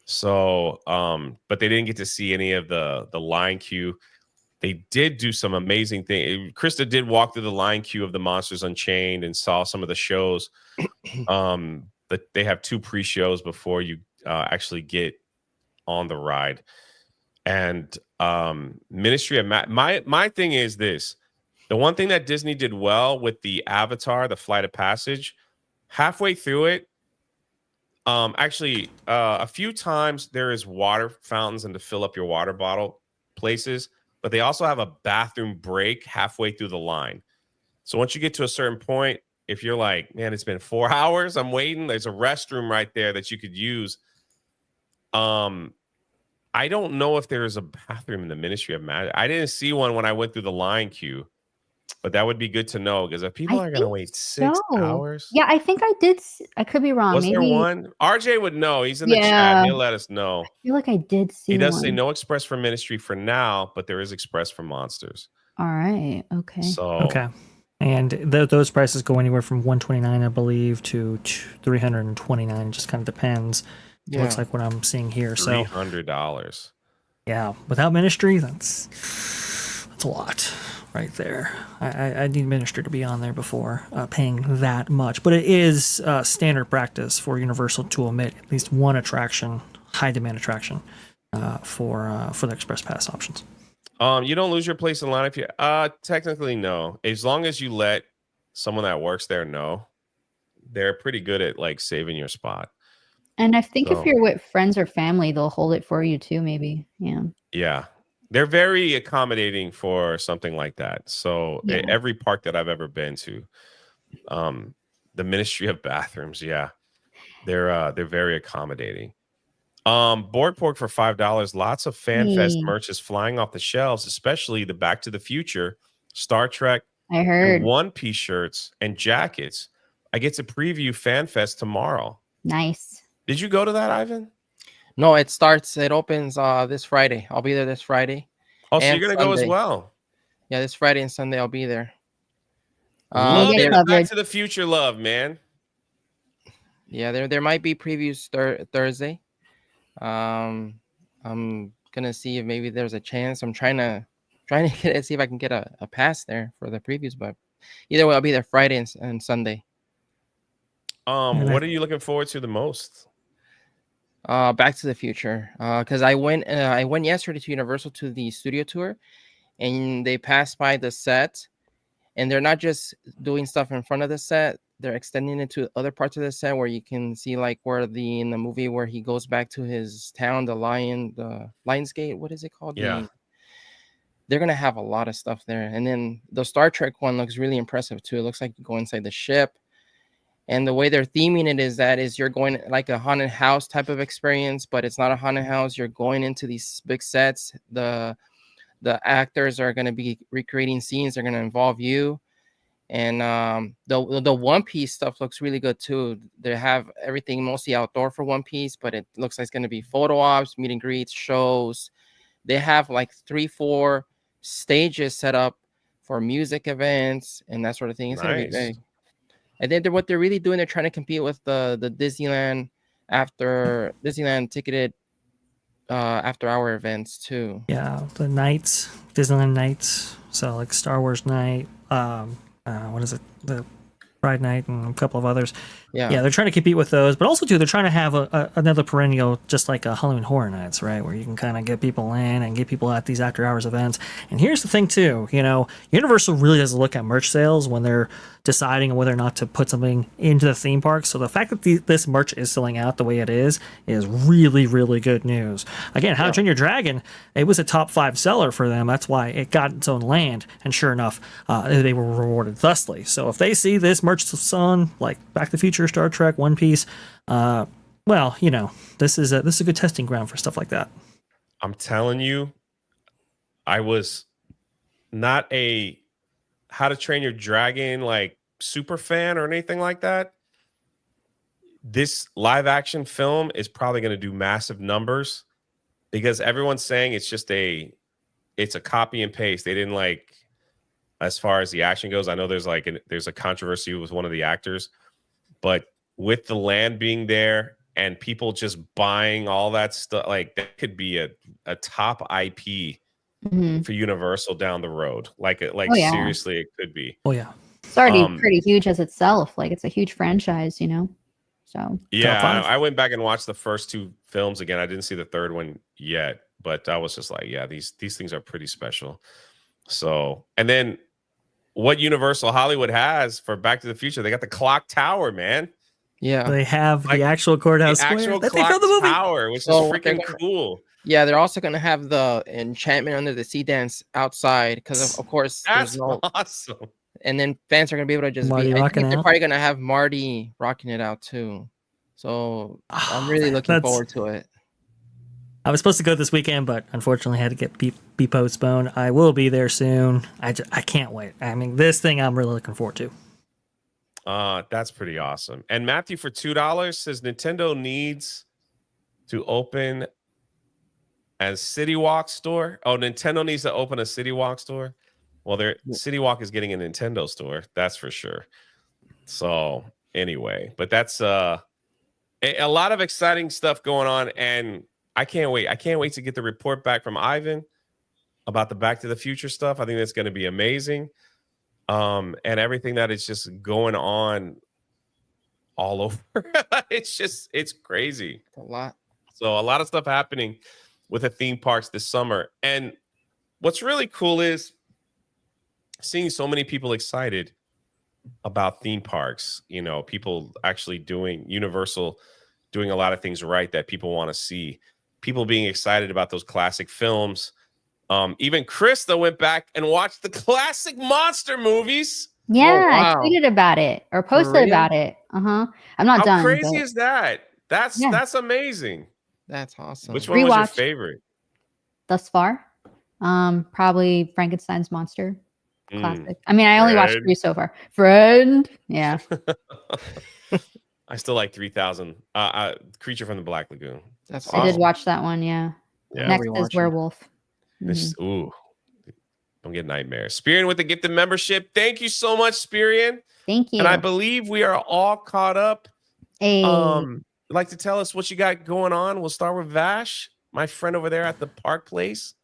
So but they didn't get to see any of the line queue. They did do some amazing things. Krista did walk through the line queue of the Monsters Unchained and saw some of the shows. That they have 2 pre-shows before you actually get on the ride. And Ministry of my thing is this: the one thing that Disney did well with the Avatar, the Flight of Passage, halfway through it, a few times there is water fountains and to fill up your water bottle places, but they also have a bathroom break halfway through the line. So once you get to a certain point, if you're like, man, it's been 4 hours, I'm waiting, there's a restroom right there that you could use. I don't know if there's a bathroom in the Ministry of Magic. I didn't see one when I went through the line queue, but that would be good to know, because if people are going to wait 6 hours. Yeah, I think I did. I could be wrong. Was there one? RJ would know. He's in the chat. He'll let us know. I feel like I did see He does one. say no Express for Ministry for now, but there is Express for Monsters. All right. Okay. So Okay. And those prices go anywhere from $129, I believe, to $329. Just kind of depends. It looks like what I'm seeing here. So $300. yeah, without ministry, that's a lot right there. I need ministry to be on there before paying that much. But it is standard practice for Universal to omit at least one attraction, high demand attraction, for the Express Pass options. You don't lose your place in line if you technically no. As long as you let someone that works there know, they're pretty good at like saving your spot. And I think if you're with friends or family, they'll hold it for you too, maybe. Yeah. Yeah. They're very accommodating for something like that. So every park that I've ever been to, the Ministry of Bathrooms, they're very accommodating. Board pork for $5. Lots of FanFest merch is flying off the shelves, especially the Back to the Future, Star Trek, I heard, and One Piece shirts and jackets. I get to preview FanFest tomorrow. Nice. Did you go to that, Ivan? No, it opens this Friday. I'll be there this Friday. Oh, so you're gonna go as well? Yeah, this Friday and Sunday I'll be there. Love the Back to the Future love, man. Yeah, there might be previews Thursday. I'm gonna see if maybe there's a chance. I'm trying to see if I can get a pass there for the previews, but either way, I'll be there Friday and Sunday. What are you looking forward to the most? Back to the Future. Because I went yesterday to Universal to the studio tour, and they passed by the set, and they're not just doing stuff in front of the set. They're extending it to other parts of the set where you can see like in the movie where he goes back to his town, the Lionsgate. What is it called? Yeah. They're gonna have a lot of stuff there, and then the Star Trek one looks really impressive too. It looks like you go inside the ship, and the way they're theming it is you're going like a haunted house type of experience, but it's not a haunted house. You're going into these big sets. The actors are going to be recreating scenes. They're going to involve you. And the One Piece stuff looks really good too. They have everything mostly outdoor for One Piece, but it looks like it's going to be photo ops, meet and greets, shows. They have like 3-4 stages set up for music events and that sort of thing. It's going to be big. And then what they're really doing, they're trying to compete with the Disneyland ticketed after hour events too. Yeah, the nights, Disneyland nights. So like Star Wars night, what is it? The Pride Night and a couple of others. Yeah, they're trying to compete with those, but also too, they're trying to have another perennial, just like a Halloween Horror Nights, right? Where you can kind of get people in and get people at these after hours events. And here's the thing too, Universal really does look at merch sales when they're deciding whether or not to put something into the theme park. So the fact that this merch is selling out the way it is really, really good news. Again, How to Train Your Dragon, it was a top 5 seller for them. That's why it got its own land. And sure enough, they were rewarded thusly. So if they see this merch selling, like Back to the Future, Star Trek, One Piece, this is a good testing ground for stuff like that. I'm telling you, I was not a How to Train Your Dragon like super fan or anything like that. This live action film is probably going to do massive numbers because everyone's saying it's a copy and paste. They didn't as far as the action goes. I know there's a controversy with one of the actors, but with the land being there and people just buying all that stuff, that could be a top IP for Universal down the road. Seriously, it could be. Oh yeah. It's already pretty huge as itself. Like it's a huge franchise, So yeah, I went back and watched the first 2 films again. I didn't see the third one yet, but I was just like, yeah, these things are pretty special. So, and then what Universal Hollywood has for Back to the Future, they got the clock tower, man. Yeah, they have the actual courthouse square. Actual that clock the movie. Tower, which is freaking cool. Yeah, they're also going to have the Enchantment Under the Sea dance outside because, of course, that's awesome. And then fans are going to be able to just I think they're probably going to have Marty rocking it out too. So I'm really looking forward to it. I was supposed to go this weekend, but unfortunately had to get be postponed. I will be there soon. I can't wait. I mean, this thing I'm really looking forward to. That's pretty awesome. And Matthew for $2 says Nintendo needs to open a CityWalk store. Oh, Nintendo needs to open a CityWalk store. Well, CityWalk is getting a Nintendo store, that's for sure. So anyway, but that's a lot of exciting stuff going on, and I can't wait. I can't wait to get the report back from Ivan about the Back to the Future stuff. I think that's going to be amazing. And everything that is just going on all over. it's crazy. A lot. So a lot of stuff happening with the theme parks this summer. And what's really cool is seeing so many people excited about theme parks. You know, people actually doing Universal, doing a lot of things right that people want to see. People being excited about those classic films. Even Krista went back and watched the classic monster movies. Yeah, Oh, wow. I tweeted about it or posted about it. I'm not done. How crazy but is that? That's amazing. That's awesome. Which one was your Rewatch. favorite? thus far, probably Frankenstein's monster. Classic. I mean, I only watched 3 so far. Friend. Yeah. I still like 3000. Creature from the Black Lagoon. That's I awesome. did watch that one. Yeah. Next is Werewolf. Ooh. Don't get nightmares. Spirian with the gifted membership. Thank you so much, Spirian. Thank you. And I believe we are all caught up. Hey. Like to tell us what you got going on? We'll start with Vash, my friend over there at the Park Place.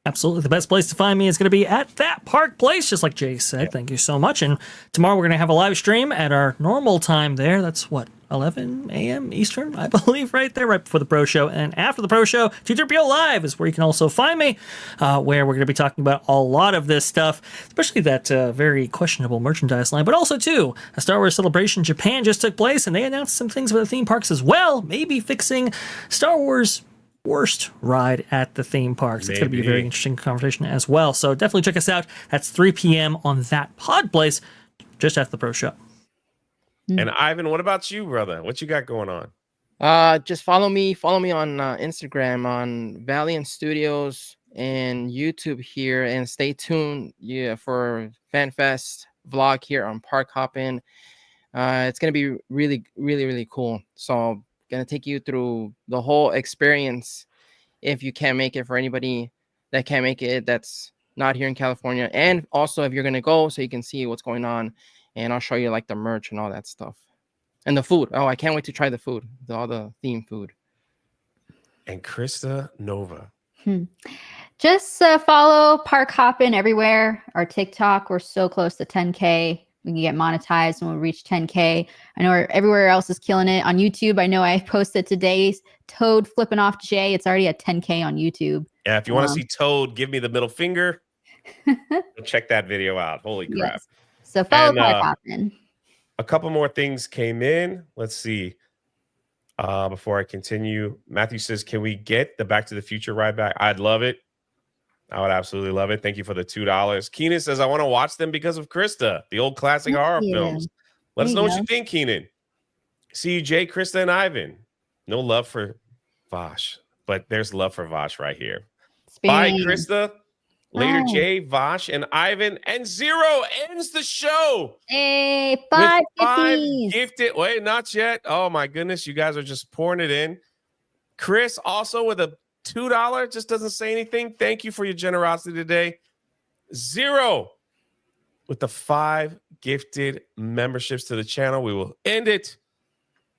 Absolutely. The best place to find me is going to be at that Park Place, just like Jay said. Thank you so much. And tomorrow we're going to have a live stream at our normal time there. That's what, 11 a.m. Eastern, I believe, right there, right before the Pro Show. And after the Pro Show, 230 Live is where you can also find me, where we're going to be talking about a lot of this stuff, especially that very questionable merchandise line. But also, too, a Star Wars Celebration Japan just took place, and they announced some things about the theme parks as well, maybe fixing Star Wars worst ride at the theme parks. It's going to be a very interesting conversation as well. So definitely check us out. That's 3 p.m. on that Pod Place, just after the Pro Show. And Ivan, what about you, brother? What you got going on? Just follow me on Instagram on Valiant Studios and YouTube here, and stay tuned for FanFest vlog here on Park Hoppin. It's going to be really, really, really cool. So going to take you through the whole experience if you can't make it, for anybody that can't make it that's not here in California, and also if you're going to go so you can see what's going on, and I'll show you like the merch and all that stuff and the food. Oh, I can't wait to try the food, all the theme food. And Krista Nova. Just follow Park Hoppin everywhere. Our TikTok, we're so close to 10K. We can get monetized when we reach 10K. I know everywhere else is killing it. On YouTube, I know I posted today Toad flipping off Jay. It's already at 10K on YouTube. Yeah, if you want to see Toad, give me the middle finger. Check that video out. Holy crap. Yes. So follow Park Hoppin. A couple more things came in. Let's see. Before I continue, Matthew says, can we get the Back to the Future ride back? I'd love it. I would absolutely love it. Thank you for the $2. Keenan says, I want to watch them because of Krista, the old classic horror films. Let us know what you think, Keenan. See you, Jay, Krista, and Ivan. No love for Vosh, but there's love for Vosh right here. Bye, Krista. Later, Jay, Vosh, and Ivan. And Zero ends the show. Hey, 5 gifted. Wait, not yet. Oh, my goodness. You guys are just pouring it in. Chris also with a $2, just doesn't say anything. Thank you for your generosity today. Zero with the 5 gifted memberships to the channel. We will end it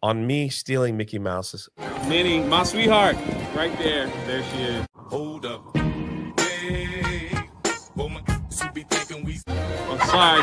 on me stealing Mickey Mouse's. Minnie, my sweetheart, right there. There she is. Hold up. Hey, oh my, be thinking we. I'm sorry.